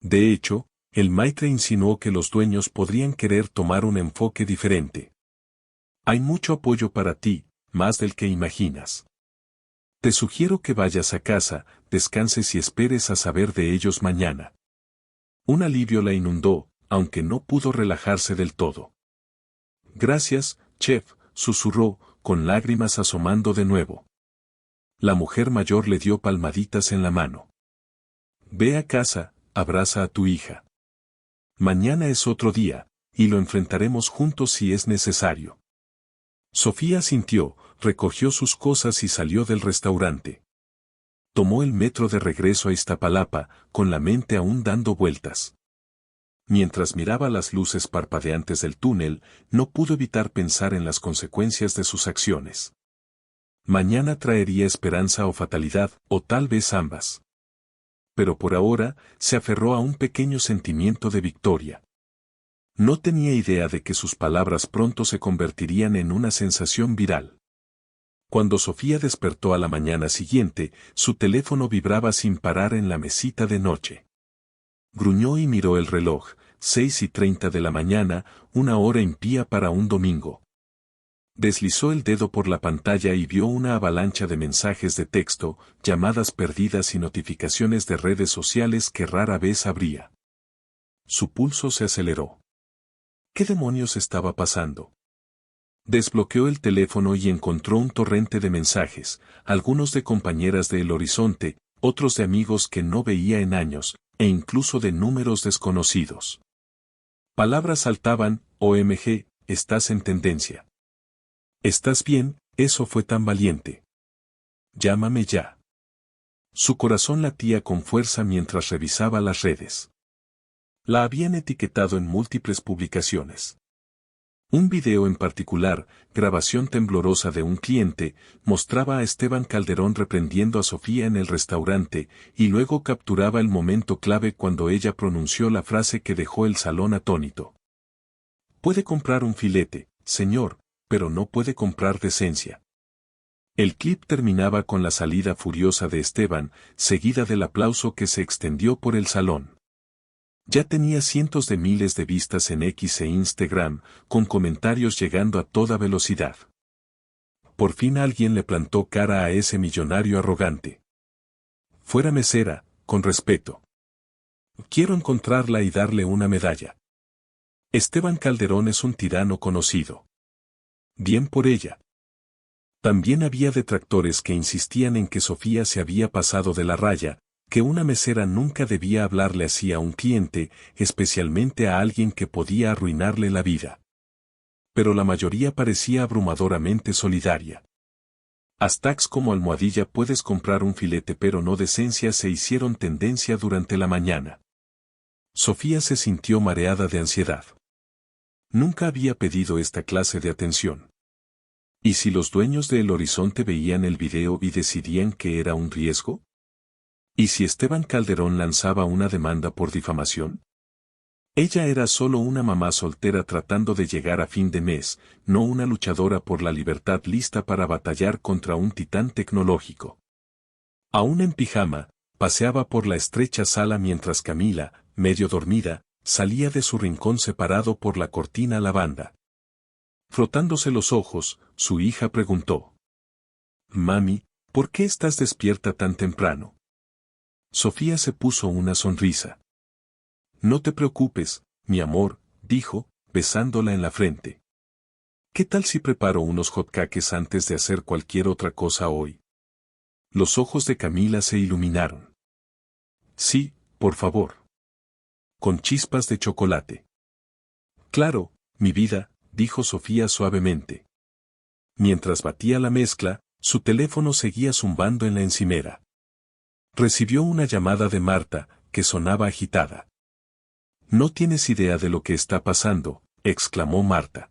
De hecho, el maitre insinuó que los dueños podrían querer tomar un enfoque diferente. Hay mucho apoyo para ti, más del que imaginas. Te sugiero que vayas a casa, descanses y esperes a saber de ellos mañana. Un alivio la inundó, aunque no pudo relajarse del todo. Gracias, chef, susurró, con lágrimas asomando de nuevo. La mujer mayor le dio palmaditas en la mano. Ve a casa, abraza a tu hija. Mañana es otro día, y lo enfrentaremos juntos si es necesario. Sofía sintió, recogió sus cosas y salió del restaurante. Tomó el metro de regreso a Iztapalapa, con la mente aún dando vueltas. Mientras miraba las luces parpadeantes del túnel, no pudo evitar pensar en las consecuencias de sus acciones. Mañana traería esperanza o fatalidad, o tal vez ambas. Pero por ahora, se aferró a un pequeño sentimiento de victoria. No tenía idea de que sus palabras pronto se convertirían en una sensación viral. Cuando Sofía despertó a la mañana siguiente, su teléfono vibraba sin parar en la mesita de noche. Gruñó y miró el reloj, 6:30 de la mañana, una hora impía para un domingo. Deslizó el dedo por la pantalla y vio una avalancha de mensajes de texto, llamadas perdidas y notificaciones de redes sociales que rara vez abría. Su pulso se aceleró. ¿Qué demonios estaba pasando? Desbloqueó el teléfono y encontró un torrente de mensajes, algunos de compañeras de El Horizonte, otros de amigos que no veía en años, e incluso de números desconocidos. Palabras saltaban: OMG, estás en tendencia. ¿Estás bien? Eso fue tan valiente. Llámame ya. Su corazón latía con fuerza mientras revisaba las redes. La habían etiquetado en múltiples publicaciones. Un video en particular, grabación temblorosa de un cliente, mostraba a Esteban Calderón reprendiendo a Sofía en el restaurante, y luego capturaba el momento clave cuando ella pronunció la frase que dejó el salón atónito. Puede comprar un filete, señor, pero no puede comprar decencia. El clip terminaba con la salida furiosa de Esteban, seguida del aplauso que se extendió por el salón. Ya tenía cientos de miles de vistas en X e Instagram, con comentarios llegando a toda velocidad. Por fin alguien le plantó cara a ese millonario arrogante. Fuera mesera, con respeto. Quiero encontrarla y darle una medalla. Esteban Calderón es un tirano conocido. Bien por ella. También había detractores que insistían en que Sofía se había pasado de la raya, que una mesera nunca debía hablarle así a un cliente, especialmente a alguien que podía arruinarle la vida. Pero la mayoría parecía abrumadoramente solidaria. Hashtags como almohadilla puedes comprar un filete pero no decencia se hicieron tendencia durante la mañana. Sofía se sintió mareada de ansiedad. Nunca había pedido esta clase de atención. ¿Y si los dueños de El Horizonte veían el video y decidían que era un riesgo? ¿Y si Esteban Calderón lanzaba una demanda por difamación? Ella era solo una mamá soltera tratando de llegar a fin de mes, no una luchadora por la libertad lista para batallar contra un titán tecnológico. Aún en pijama, paseaba por la estrecha sala mientras Camila, medio dormida, salía de su rincón separado por la cortina lavanda. Frotándose los ojos, su hija preguntó: «Mami, ¿por qué estás despierta tan temprano?» Sofía se puso una sonrisa. «No te preocupes, mi amor», dijo, besándola en la frente. «¿Qué tal si preparo unos hotcakes antes de hacer cualquier otra cosa hoy?» Los ojos de Camila se iluminaron. «Sí, por favor. Con chispas de chocolate». «Claro, mi vida», dijo Sofía suavemente. Mientras batía la mezcla, su teléfono seguía zumbando en la encimera. Recibió una llamada de Marta, que sonaba agitada. «No tienes idea de lo que está pasando», exclamó Marta.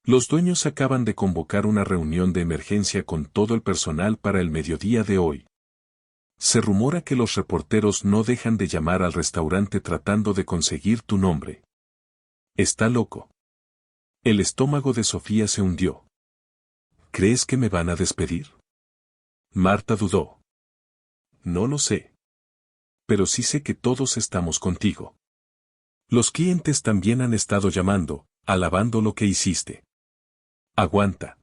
«Los dueños acaban de convocar una reunión de emergencia con todo el personal para el mediodía de hoy. Se rumora que los reporteros no dejan de llamar al restaurante tratando de conseguir tu nombre. Está loco». El estómago de Sofía se hundió. «¿Crees que me van a despedir?» Marta dudó. «No lo sé. Pero sí sé que todos estamos contigo. Los clientes también han estado llamando, alabando lo que hiciste. Aguanta».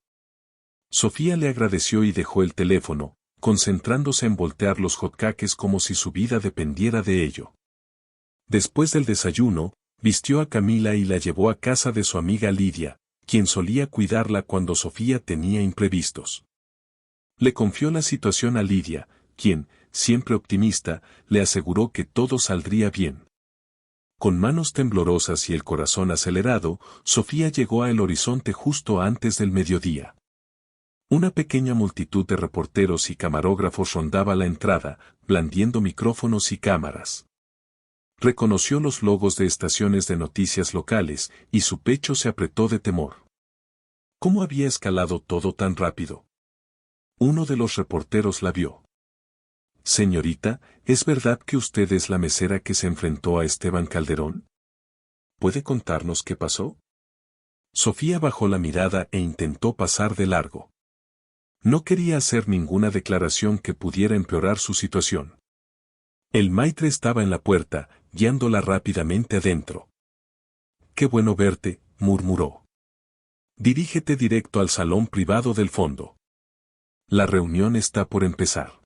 Sofía le agradeció y dejó el teléfono, concentrándose en voltear los hotcakes como si su vida dependiera de ello. Después del desayuno, vistió a Camila y la llevó a casa de su amiga Lidia, quien solía cuidarla cuando Sofía tenía imprevistos. Le confió la situación a Lidia, quien, siempre optimista, le aseguró que todo saldría bien. Con manos temblorosas y el corazón acelerado, Sofía llegó a El Horizonte justo antes del mediodía. Una pequeña multitud de reporteros y camarógrafos rondaba la entrada, blandiendo micrófonos y cámaras. Reconoció los logos de estaciones de noticias locales, y su pecho se apretó de temor. ¿Cómo había escalado todo tan rápido? Uno de los reporteros la vio. Señorita, ¿es verdad que usted es la mesera que se enfrentó a Esteban Calderón? ¿Puede contarnos qué pasó? Sofía bajó la mirada e intentó pasar de largo. No quería hacer ninguna declaración que pudiera empeorar su situación. El maitre estaba en la puerta, guiándola rápidamente adentro. «Qué bueno verte», murmuró. «Dirígete directo al salón privado del fondo. La reunión está por empezar».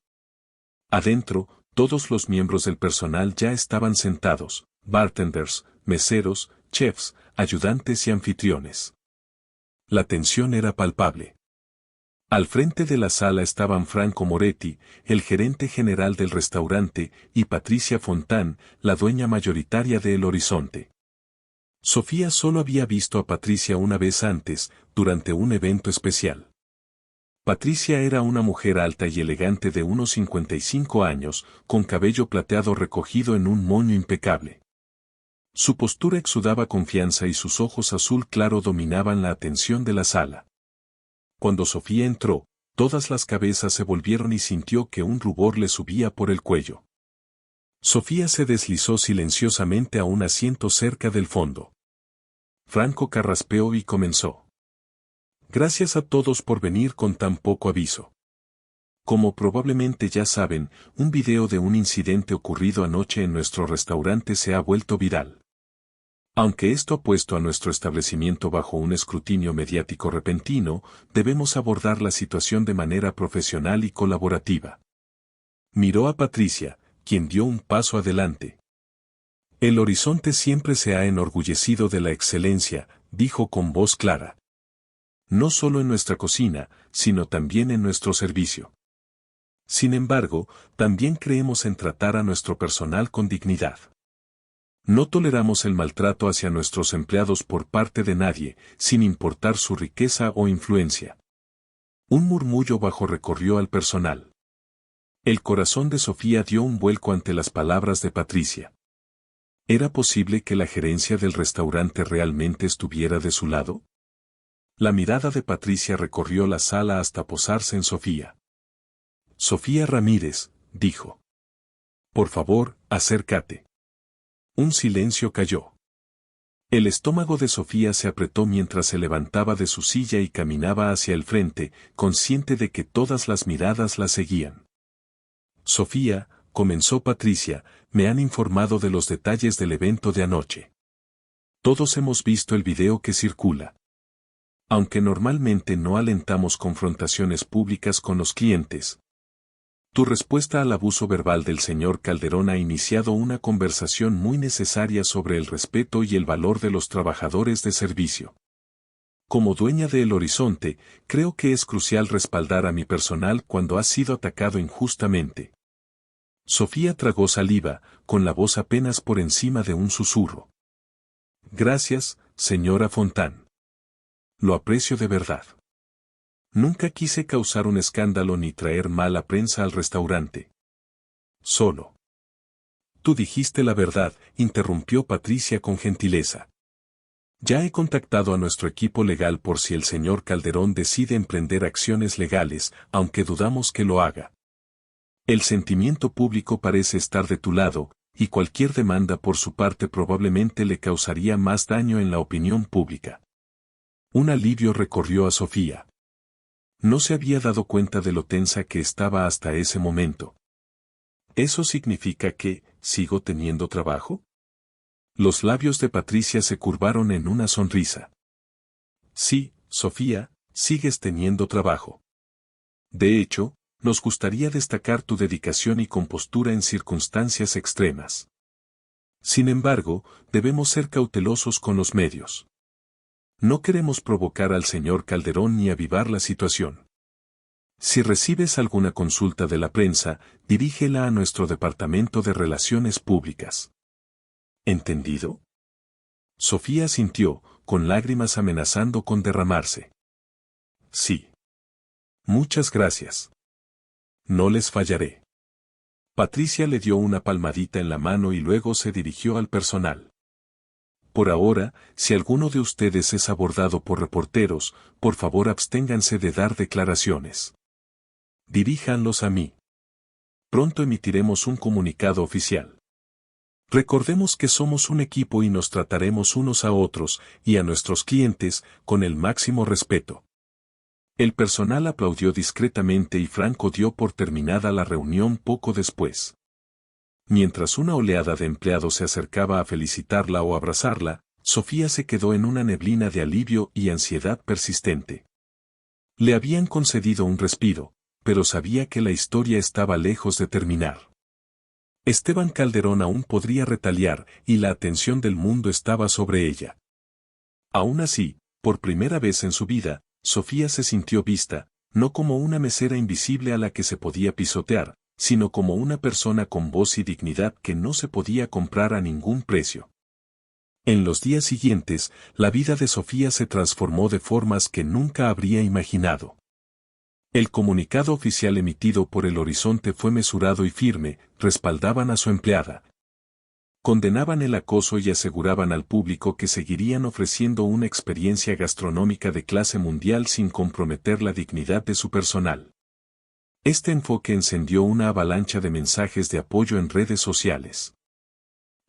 Adentro, todos los miembros del personal ya estaban sentados, bartenders, meseros, chefs, ayudantes y anfitriones. La tensión era palpable. Al frente de la sala estaban Franco Moretti, el gerente general del restaurante, y Patricia Fontán, la dueña mayoritaria de El Horizonte. Sofía solo había visto a Patricia una vez antes, durante un evento especial. Patricia era una mujer alta y elegante de unos 55 años, con cabello plateado recogido en un moño impecable. Su postura exudaba confianza y sus ojos azul claro dominaban la atención de la sala. Cuando Sofía entró, todas las cabezas se volvieron y sintió que un rubor le subía por el cuello. Sofía se deslizó silenciosamente a un asiento cerca del fondo. Franco carraspeó y comenzó. «Gracias a todos por venir con tan poco aviso. Como probablemente ya saben, un video de un incidente ocurrido anoche en nuestro restaurante se ha vuelto viral. Aunque esto ha puesto a nuestro establecimiento bajo un escrutinio mediático repentino, debemos abordar la situación de manera profesional y colaborativa». Miró a Patricia, quien dio un paso adelante. «El Horizonte siempre se ha enorgullecido de la excelencia», dijo con voz clara. «No solo en nuestra cocina, sino también en nuestro servicio. Sin embargo, también creemos en tratar a nuestro personal con dignidad. No toleramos el maltrato hacia nuestros empleados por parte de nadie, sin importar su riqueza o influencia». Un murmullo bajo recorrió al personal. El corazón de Sofía dio un vuelco ante las palabras de Patricia. ¿Era posible que la gerencia del restaurante realmente estuviera de su lado? La mirada de Patricia recorrió la sala hasta posarse en Sofía. «Sofía Ramírez», dijo. «Por favor, acércate». Un silencio cayó. El estómago de Sofía se apretó mientras se levantaba de su silla y caminaba hacia el frente, consciente de que todas las miradas la seguían. «Sofía», comenzó Patricia, «me han informado de los detalles del evento de anoche. Todos hemos visto el video que circula. Aunque normalmente no alentamos confrontaciones públicas con los clientes, tu respuesta al abuso verbal del señor Calderón ha iniciado una conversación muy necesaria sobre el respeto y el valor de los trabajadores de servicio. Como dueña de El Horizonte, creo que es crucial respaldar a mi personal cuando ha sido atacado injustamente». Sofía tragó saliva, con la voz apenas por encima de un susurro. «Gracias, señora Fontán. Lo aprecio de verdad. Nunca quise causar un escándalo ni traer mala prensa al restaurante. Solo». «Tú dijiste la verdad», interrumpió Patricia con gentileza. «Ya he contactado a nuestro equipo legal por si el señor Calderón decide emprender acciones legales, aunque dudamos que lo haga. El sentimiento público parece estar de tu lado, y cualquier demanda por su parte probablemente le causaría más daño en la opinión pública». Un alivio recorrió a Sofía. No se había dado cuenta de lo tensa que estaba hasta ese momento. ¿Eso significa que sigo teniendo trabajo? Los labios de Patricia se curvaron en una sonrisa. «Sí, Sofía, sigues teniendo trabajo. De hecho, nos gustaría destacar tu dedicación y compostura en circunstancias extremas. Sin embargo, debemos ser cautelosos con los medios. No queremos provocar al señor Calderón ni avivar la situación. Si recibes alguna consulta de la prensa, dirígela a nuestro departamento de Relaciones Públicas». ¿Entendido? Sofía asintió, con lágrimas amenazando con derramarse. «Sí. Muchas gracias. No les fallaré. Patricia le dio una palmadita en la mano y luego se dirigió al personal. Por ahora, si alguno de ustedes es abordado por reporteros, por favor absténganse de dar declaraciones. Diríjanlos a mí. Pronto emitiremos un comunicado oficial. Recordemos que somos un equipo y nos trataremos unos a otros y a nuestros clientes con el máximo respeto. El personal aplaudió discretamente y Franco dio por terminada la reunión poco después. Mientras una oleada de empleados se acercaba a felicitarla o abrazarla, Sofía se quedó en una neblina de alivio y ansiedad persistente. Le habían concedido un respiro, pero sabía que la historia estaba lejos de terminar. Esteban Calderón aún podría retaliar y la atención del mundo estaba sobre ella. Aún así, por primera vez en su vida, Sofía se sintió vista, no como una mesera invisible a la que se podía pisotear, sino como una persona con voz y dignidad que no se podía comprar a ningún precio. En los días siguientes, la vida de Sofía se transformó de formas que nunca habría imaginado. El comunicado oficial emitido por El Horizonte fue mesurado y firme, respaldaban a su empleada. Condenaban el acoso y aseguraban al público que seguirían ofreciendo una experiencia gastronómica de clase mundial sin comprometer la dignidad de su personal. Este enfoque encendió una avalancha de mensajes de apoyo en redes sociales.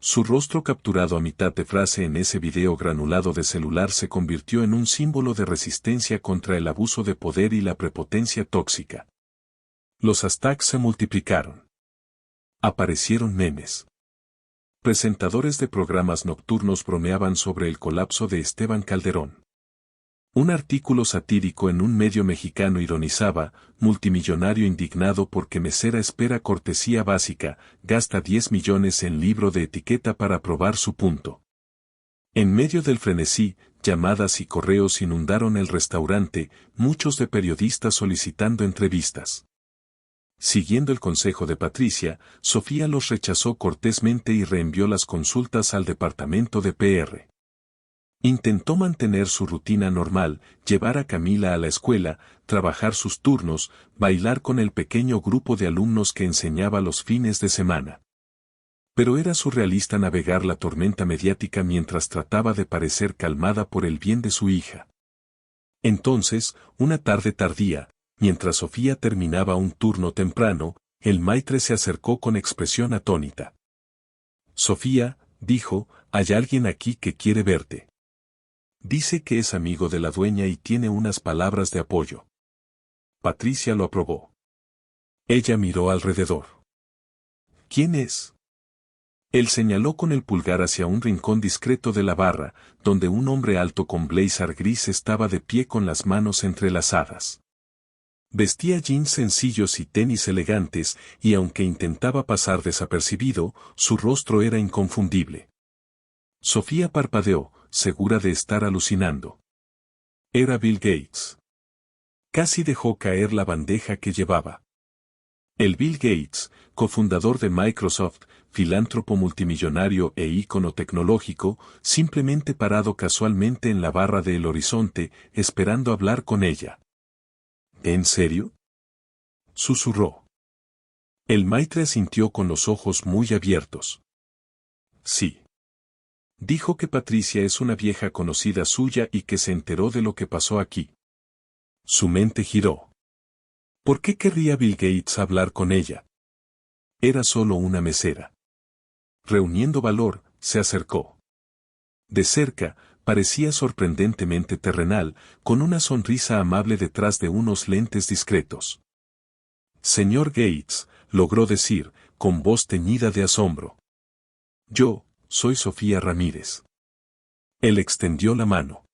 Su rostro capturado a mitad de frase en ese video granulado de celular se convirtió en un símbolo de resistencia contra el abuso de poder y la prepotencia tóxica. Los hashtags se multiplicaron. Aparecieron memes. Presentadores de programas nocturnos bromeaban sobre el colapso de Esteban Calderón. Un artículo satírico en un medio mexicano ironizaba: multimillonario indignado porque mesera espera cortesía básica, gasta 10 millones en libro de etiqueta para probar su punto. En medio del frenesí, llamadas y correos inundaron el restaurante, muchos de periodistas solicitando entrevistas. Siguiendo el consejo de Patricia, Sofía los rechazó cortésmente y reenvió las consultas al departamento de PR. Intentó mantener su rutina normal, llevar a Camila a la escuela, trabajar sus turnos, bailar con el pequeño grupo de alumnos que enseñaba los fines de semana. Pero era surrealista navegar la tormenta mediática mientras trataba de parecer calmada por el bien de su hija. Entonces, una tarde tardía, mientras Sofía terminaba un turno temprano, el maitre se acercó con expresión atónita. «Sofía», dijo, «hay alguien aquí que quiere verte. Dice que es amigo de la dueña y tiene unas palabras de apoyo». Patricia lo aprobó. Ella miró alrededor. «¿Quién es?». Él señaló con el pulgar hacia un rincón discreto de la barra, donde un hombre alto con blazer gris estaba de pie con las manos entrelazadas. Vestía jeans sencillos y tenis elegantes, y aunque intentaba pasar desapercibido, su rostro era inconfundible. Sofía parpadeó, segura de estar alucinando. Era Bill Gates. Casi dejó caer la bandeja que llevaba. El Bill Gates, cofundador de Microsoft, filántropo multimillonario e ícono tecnológico, simplemente parado casualmente en la barra de El Horizonte, esperando hablar con ella. ¿En serio?, susurró. El maitre asintió con los ojos muy abiertos. Sí. Dijo que Patricia es una vieja conocida suya y que se enteró de lo que pasó aquí. Su mente giró. ¿Por qué querría Bill Gates hablar con ella? Era solo una mesera. Reuniendo valor, se acercó. De cerca, parecía sorprendentemente terrenal, con una sonrisa amable detrás de unos lentes discretos. «Señor Gates», logró decir, con voz teñida de asombro. «Yo, soy Sofía Ramírez». Él extendió la mano.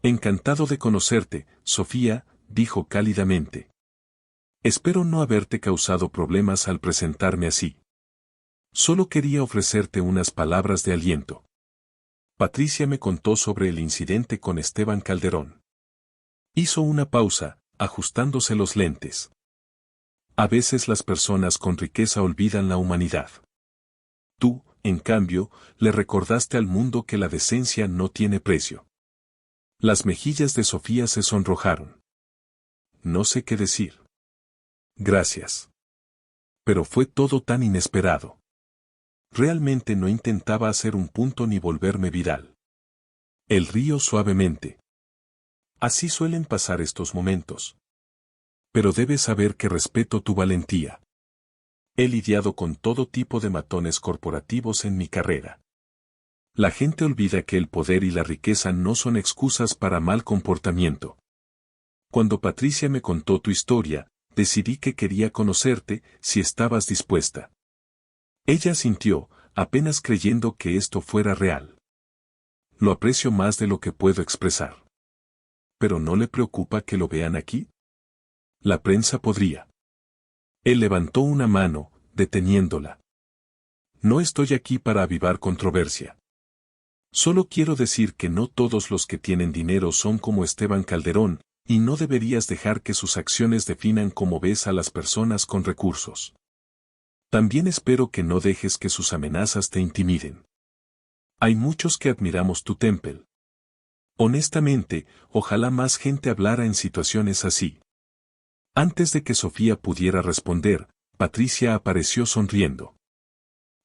«Encantado de conocerte, Sofía», dijo cálidamente. «Espero no haberte causado problemas al presentarme así. Solo quería ofrecerte unas palabras de aliento». Patricia me contó sobre el incidente con Esteban Calderón. Hizo una pausa, ajustándose los lentes. A veces las personas con riqueza olvidan la humanidad. Tú, en cambio, le recordaste al mundo que la decencia no tiene precio. Las mejillas de Sofía se sonrojaron. no sé qué decir. Gracias. Pero fue todo tan inesperado. Realmente no intentaba hacer un punto ni volverme viral. Él rió suavemente. Así suelen pasar estos momentos. Pero debes saber que respeto tu valentía. He lidiado con todo tipo de matones corporativos en mi carrera. La gente olvida que el poder y la riqueza no son excusas para mal comportamiento. Cuando Patricia me contó tu historia, decidí que quería conocerte, si estabas dispuesta. Ella asintió, apenas creyendo que esto fuera real. Lo aprecio más de lo que puedo expresar. ¿Pero no le preocupa que lo vean aquí? La prensa podría. Él levantó una mano, deteniéndola. No estoy aquí para avivar controversia. Solo quiero decir que no todos los que tienen dinero son como Esteban Calderón, y no deberías dejar que sus acciones definan cómo ves a las personas con recursos. También espero que no dejes que sus amenazas te intimiden. Hay muchos que admiramos tu temple. Honestamente, ojalá más gente hablara en situaciones así. Antes de que Sofía pudiera responder, Patricia apareció sonriendo.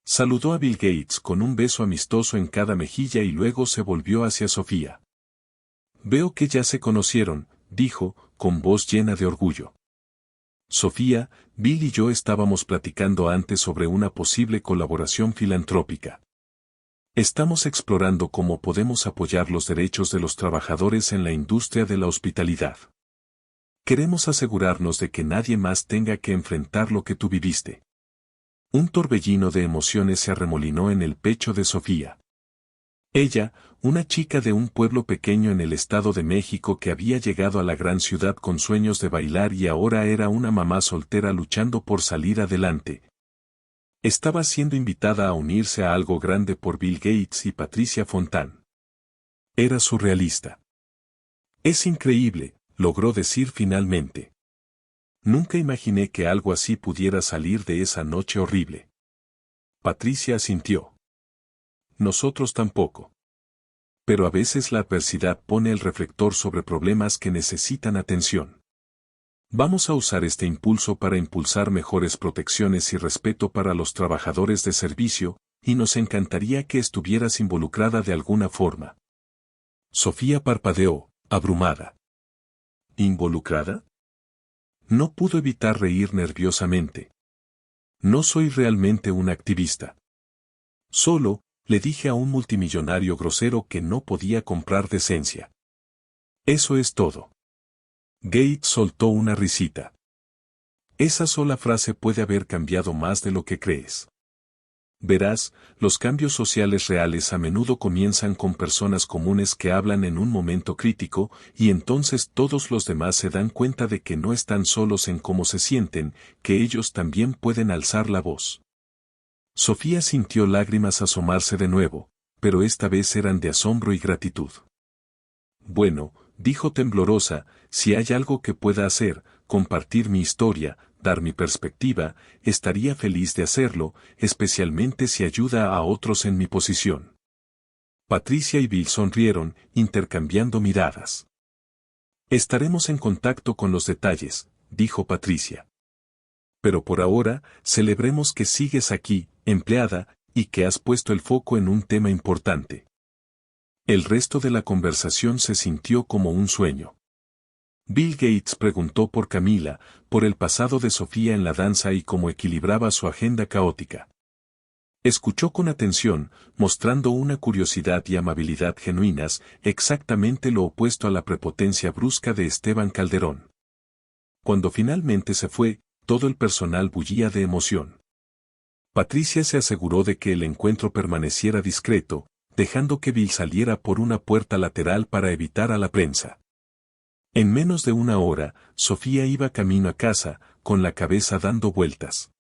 Saludó a Bill Gates con un beso amistoso en cada mejilla y luego se volvió hacia Sofía. Veo que ya se conocieron, dijo, con voz llena de orgullo. Sofía, Bill y yo estábamos platicando antes sobre una posible colaboración filantrópica. Estamos explorando cómo podemos apoyar los derechos de los trabajadores en la industria de la hospitalidad. Queremos asegurarnos de que nadie más tenga que enfrentar lo que tú viviste. Un torbellino de emociones se arremolinó en el pecho de Sofía. Ella, una chica de un pueblo pequeño en el Estado de México que había llegado a la gran ciudad con sueños de bailar y ahora era una mamá soltera luchando por salir adelante. Estaba siendo invitada a unirse a algo grande por Bill Gates y Patricia Fontán. Era surrealista. Es increíble, logró decir finalmente. Nunca imaginé que algo así pudiera salir de esa noche horrible. Patricia asintió. Nosotros tampoco. Pero a veces la adversidad pone el reflector sobre problemas que necesitan atención. Vamos a usar este impulso para impulsar mejores protecciones y respeto para los trabajadores de servicio, y nos encantaría que estuvieras involucrada de alguna forma. Sofía parpadeó, abrumada. ¿Involucrada? No pudo evitar reír nerviosamente. No soy realmente un activista. Solo, le dije a un multimillonario grosero que no podía comprar decencia. Eso es todo. Gates soltó una risita. Esa sola frase puede haber cambiado más de lo que crees. Verás, los cambios sociales reales a menudo comienzan con personas comunes que hablan en un momento crítico, y entonces todos los demás se dan cuenta de que no están solos en cómo se sienten, que ellos también pueden alzar la voz. Sofía sintió lágrimas asomarse de nuevo, pero esta vez eran de asombro y gratitud. Bueno, dijo temblorosa, si hay algo que pueda hacer, compartir mi historia, dar mi perspectiva, estaría feliz de hacerlo, especialmente si ayuda a otros en mi posición. Patricia y Bill sonrieron, intercambiando miradas. Estaremos en contacto con los detalles, dijo Patricia. Pero por ahora, celebremos que sigues aquí, empleada, y que has puesto el foco en un tema importante. El resto de la conversación se sintió como un sueño. Bill Gates preguntó por Camila, por el pasado de Sofía en la danza y cómo equilibraba su agenda caótica. Escuchó con atención, mostrando una curiosidad y amabilidad genuinas, exactamente lo opuesto a la prepotencia brusca de Esteban Calderón. Cuando finalmente se fue, todo el personal bullía de emoción. Patricia se aseguró de que el encuentro permaneciera discreto, dejando que Bill saliera por una puerta lateral para evitar a la prensa. En menos de una hora, Sofía iba camino a casa, con la cabeza dando vueltas.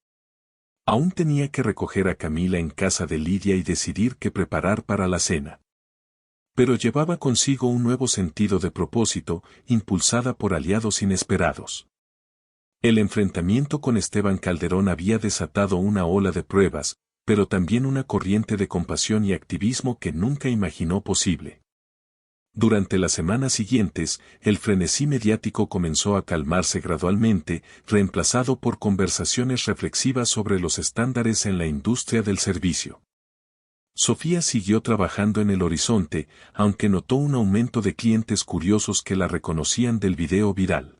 Aún tenía que recoger a Camila en casa de Lidia y decidir qué preparar para la cena. Pero llevaba consigo un nuevo sentido de propósito, impulsada por aliados inesperados. El enfrentamiento con Esteban Calderón había desatado una ola de pruebas, pero también una corriente de compasión y activismo que nunca imaginó posible. Durante las semanas siguientes, el frenesí mediático comenzó a calmarse gradualmente, reemplazado por conversaciones reflexivas sobre los estándares en la industria del servicio. Sofía siguió trabajando en el horizonte, aunque notó un aumento de clientes curiosos que la reconocían del video viral.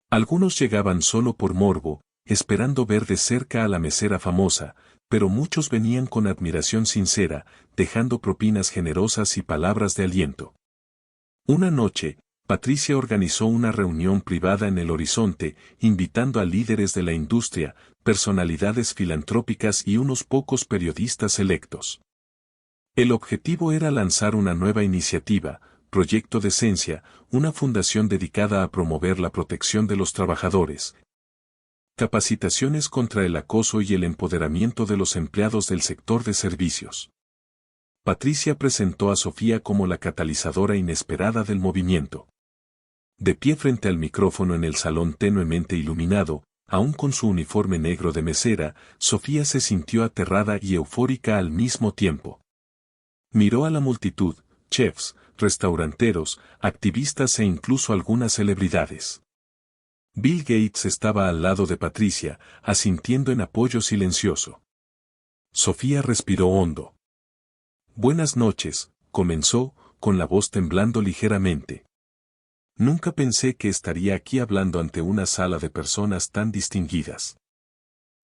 Algunos llegaban solo por morbo, esperando ver de cerca a la mesera famosa, pero muchos venían con admiración sincera, dejando propinas generosas y palabras de aliento. Una noche, Patricia organizó una reunión privada en el horizonte, invitando a líderes de la industria, personalidades filantrópicas y unos pocos periodistas selectos. El objetivo era lanzar una nueva iniciativa, Proyecto Decencia, una fundación dedicada a promover la protección de los trabajadores, capacitaciones contra el acoso y el empoderamiento de los empleados del sector de servicios. Patricia presentó a Sofía como la catalizadora inesperada del movimiento. De pie frente al micrófono en el salón tenuemente iluminado, aún con su uniforme negro de mesera, Sofía se sintió aterrada y eufórica al mismo tiempo. Miró a la multitud, chefs, restauranteros, activistas e incluso algunas celebridades. Bill Gates estaba al lado de Patricia, asintiendo en apoyo silencioso. Sofía respiró hondo. Buenas noches, comenzó, con la voz temblando ligeramente. Nunca pensé que estaría aquí hablando ante una sala de personas tan distinguidas.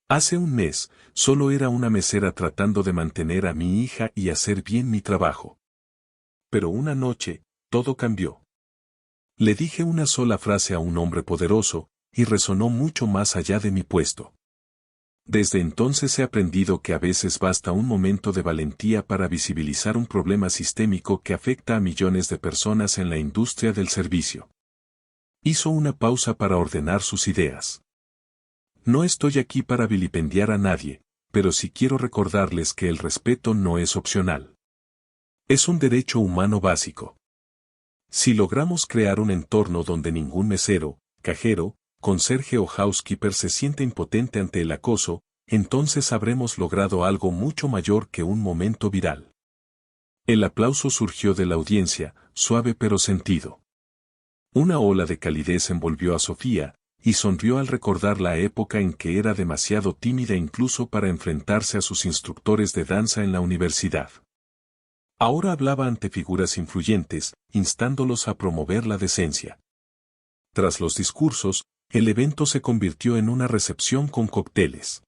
Hace un mes, solo era una mesera tratando de mantener a mi hija y hacer bien mi trabajo. Pero una noche, todo cambió. Le dije una sola frase a un hombre poderoso, y resonó mucho más allá de mi puesto. Desde entonces he aprendido que a veces basta un momento de valentía para visibilizar un problema sistémico que afecta a millones de personas en la industria del servicio. Hizo una pausa para ordenar sus ideas. No estoy aquí para vilipendiar a nadie, pero sí quiero recordarles que el respeto no es opcional. Es un derecho humano básico. Si logramos crear un entorno donde ningún mesero, cajero, conserje o housekeeper se siente impotente ante el acoso, entonces habremos logrado algo mucho mayor que un momento viral. El aplauso surgió de la audiencia, suave pero sentido. Una ola de calidez envolvió a Sofía, y sonrió al recordar la época en que era demasiado tímida incluso para enfrentarse a sus instructores de danza en la universidad. Ahora hablaba ante figuras influyentes, instándolos a promover la decencia. Tras los discursos, el evento se convirtió en una recepción con cócteles.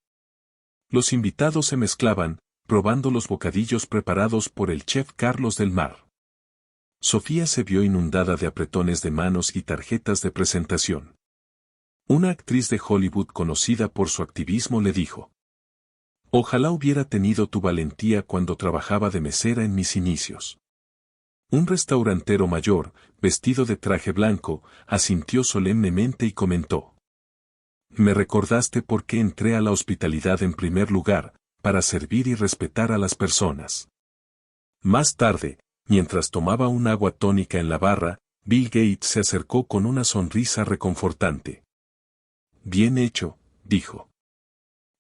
Los invitados se mezclaban, probando los bocadillos preparados por el chef Carlos del Mar. Sofía se vio inundada de apretones de manos y tarjetas de presentación. Una actriz de Hollywood conocida por su activismo le dijo: «Ojalá hubiera tenido tu valentía cuando trabajaba de mesera en mis inicios». Un restaurantero mayor, vestido de traje blanco, asintió solemnemente y comentó: «Me recordaste por qué entré a la hospitalidad en primer lugar, para servir y respetar a las personas». Más tarde, mientras tomaba un agua tónica en la barra, Bill Gates se acercó con una sonrisa reconfortante. «Bien hecho», dijo.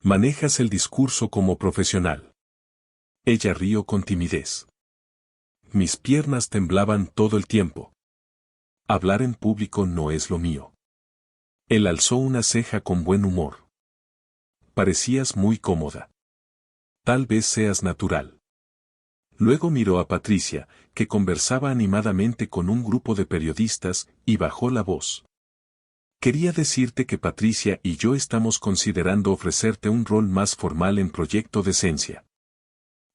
«Manejas el discurso como profesional». Ella rió con timidez. Mis piernas temblaban todo el tiempo. Hablar en público no es lo mío. Él alzó una ceja con buen humor. Parecías muy cómoda. Tal vez seas natural. Luego miró a Patricia, que conversaba animadamente con un grupo de periodistas, y bajó la voz. Quería decirte que Patricia y yo estamos considerando ofrecerte un rol más formal en Proyecto Decencia.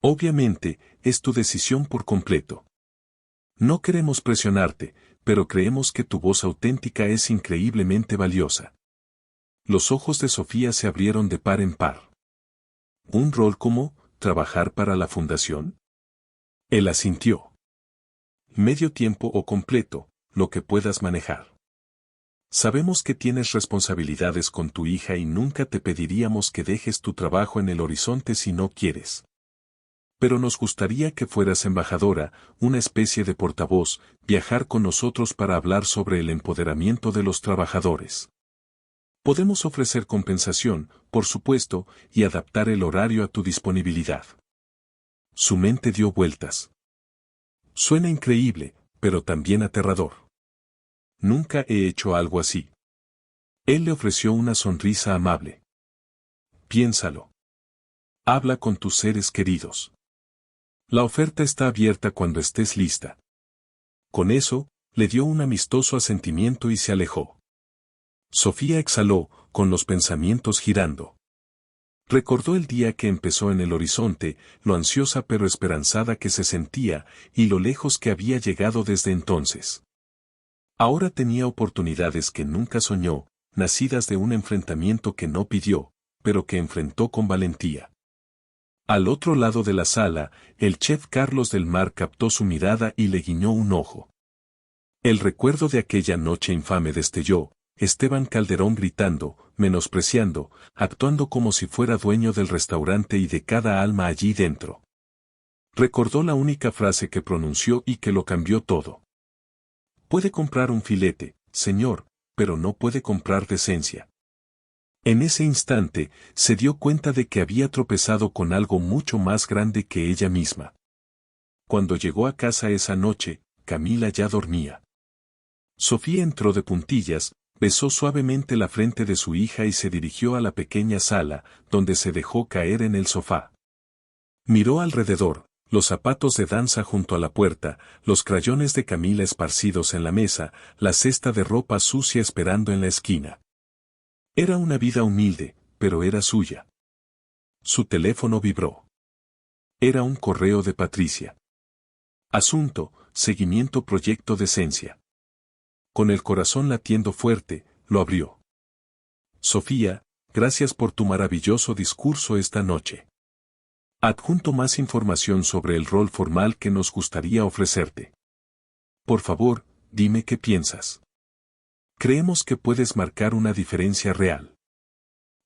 Obviamente, es tu decisión por completo. No queremos presionarte, pero creemos que tu voz auténtica es increíblemente valiosa. Los ojos de Sofía se abrieron de par en par. ¿Un rol como trabajar para la fundación? Él asintió. Medio tiempo o completo, lo que puedas manejar. Sabemos que tienes responsabilidades con tu hija y nunca te pediríamos que dejes tu trabajo en el horizonte si no quieres. Pero nos gustaría que fueras embajadora, una especie de portavoz, viajar con nosotros para hablar sobre el empoderamiento de los trabajadores. Podemos ofrecer compensación, por supuesto, y adaptar el horario a tu disponibilidad. Su mente dio vueltas. Suena increíble, pero también aterrador. Nunca he hecho algo así. Él le ofreció una sonrisa amable. Piénsalo. Habla con tus seres queridos. La oferta está abierta cuando estés lista. Con eso, le dio un amistoso asentimiento y se alejó. Sofía exhaló, con los pensamientos girando. Recordó el día que empezó en el horizonte, lo ansiosa pero esperanzada que se sentía, y lo lejos que había llegado desde entonces. Ahora tenía oportunidades que nunca soñó, nacidas de un enfrentamiento que no pidió, pero que enfrentó con valentía. Al otro lado de la sala, el chef Carlos del Mar captó su mirada y le guiñó un ojo. El recuerdo de aquella noche infame destelló, Esteban Calderón gritando, menospreciando, actuando como si fuera dueño del restaurante y de cada alma allí dentro. Recordó la única frase que pronunció y que lo cambió todo. Puede comprar un filete, señor, pero no puede comprar decencia. En ese instante, se dio cuenta de que había tropezado con algo mucho más grande que ella misma. Cuando llegó a casa esa noche, Camila ya dormía. Sofía entró de puntillas, besó suavemente la frente de su hija y se dirigió a la pequeña sala, donde se dejó caer en el sofá. Miró alrededor, los zapatos de danza junto a la puerta, los crayones de Camila esparcidos en la mesa, la cesta de ropa sucia esperando en la esquina. Era una vida humilde, pero era suya. Su teléfono vibró. Era un correo de Patricia. Asunto, seguimiento proyecto decencia. Con el corazón latiendo fuerte, lo abrió. Sofía, gracias por tu maravilloso discurso esta noche. Adjunto más información sobre el rol formal que nos gustaría ofrecerte. Por favor, dime qué piensas. Creemos que puedes marcar una diferencia real.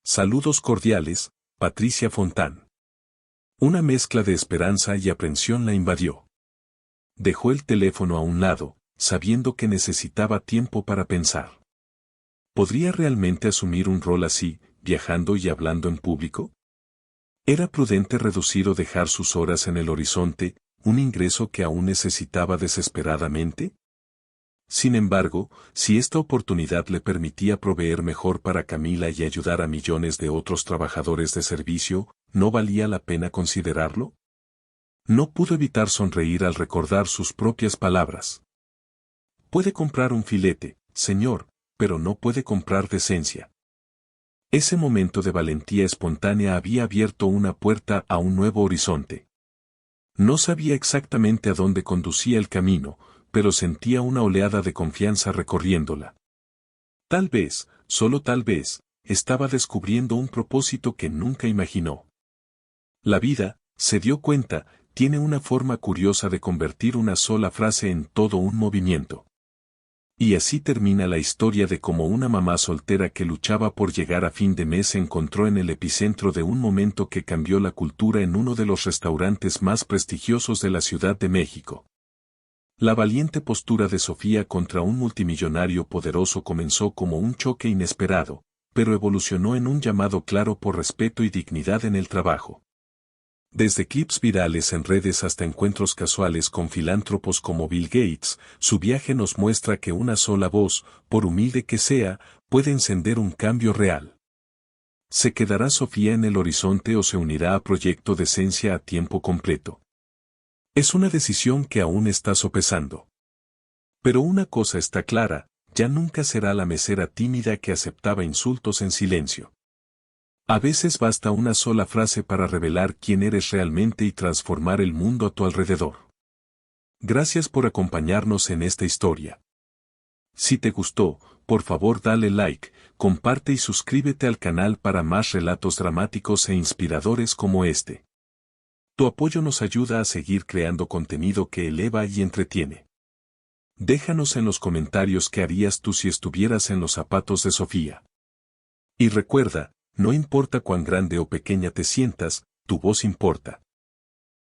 Saludos cordiales, Patricia Fontán. Una mezcla de esperanza y aprensión la invadió. Dejó el teléfono a un lado, sabiendo que necesitaba tiempo para pensar. ¿Podría realmente asumir un rol así, viajando y hablando en público? ¿Era prudente reducir o dejar sus horas en el horizonte, un ingreso que aún necesitaba desesperadamente? Sin embargo, si esta oportunidad le permitía proveer mejor para Camila y ayudar a millones de otros trabajadores de servicio, ¿no valía la pena considerarlo? No pudo evitar sonreír al recordar sus propias palabras. Puede comprar un filete, señor, pero no puede comprar decencia. Ese momento de valentía espontánea había abierto una puerta a un nuevo horizonte. No sabía exactamente a dónde conducía el camino, pero sentía una oleada de confianza recorriéndola. Tal vez, solo tal vez, estaba descubriendo un propósito que nunca imaginó. La vida, se dio cuenta, tiene una forma curiosa de convertir una sola frase en todo un movimiento. Y así termina la historia de cómo una mamá soltera que luchaba por llegar a fin de mes se encontró en el epicentro de un momento que cambió la cultura en uno de los restaurantes más prestigiosos de la Ciudad de México. La valiente postura de Sofía contra un multimillonario poderoso comenzó como un choque inesperado, pero evolucionó en un llamado claro por respeto y dignidad en el trabajo. Desde clips virales en redes hasta encuentros casuales con filántropos como Bill Gates, su viaje nos muestra que una sola voz, por humilde que sea, puede encender un cambio real. ¿Se quedará Sofía en el horizonte o se unirá a Proyecto Decencia a tiempo completo? Es una decisión que aún está sopesando. Pero una cosa está clara, ya nunca será la mesera tímida que aceptaba insultos en silencio. A veces basta una sola frase para revelar quién eres realmente y transformar el mundo a tu alrededor. Gracias por acompañarnos en esta historia. Si te gustó, por favor dale like, comparte y suscríbete al canal para más relatos dramáticos e inspiradores como este. Tu apoyo nos ayuda a seguir creando contenido que eleva y entretiene. Déjanos en los comentarios qué harías tú si estuvieras en los zapatos de Sofía. Y recuerda, no importa cuán grande o pequeña te sientas, tu voz importa.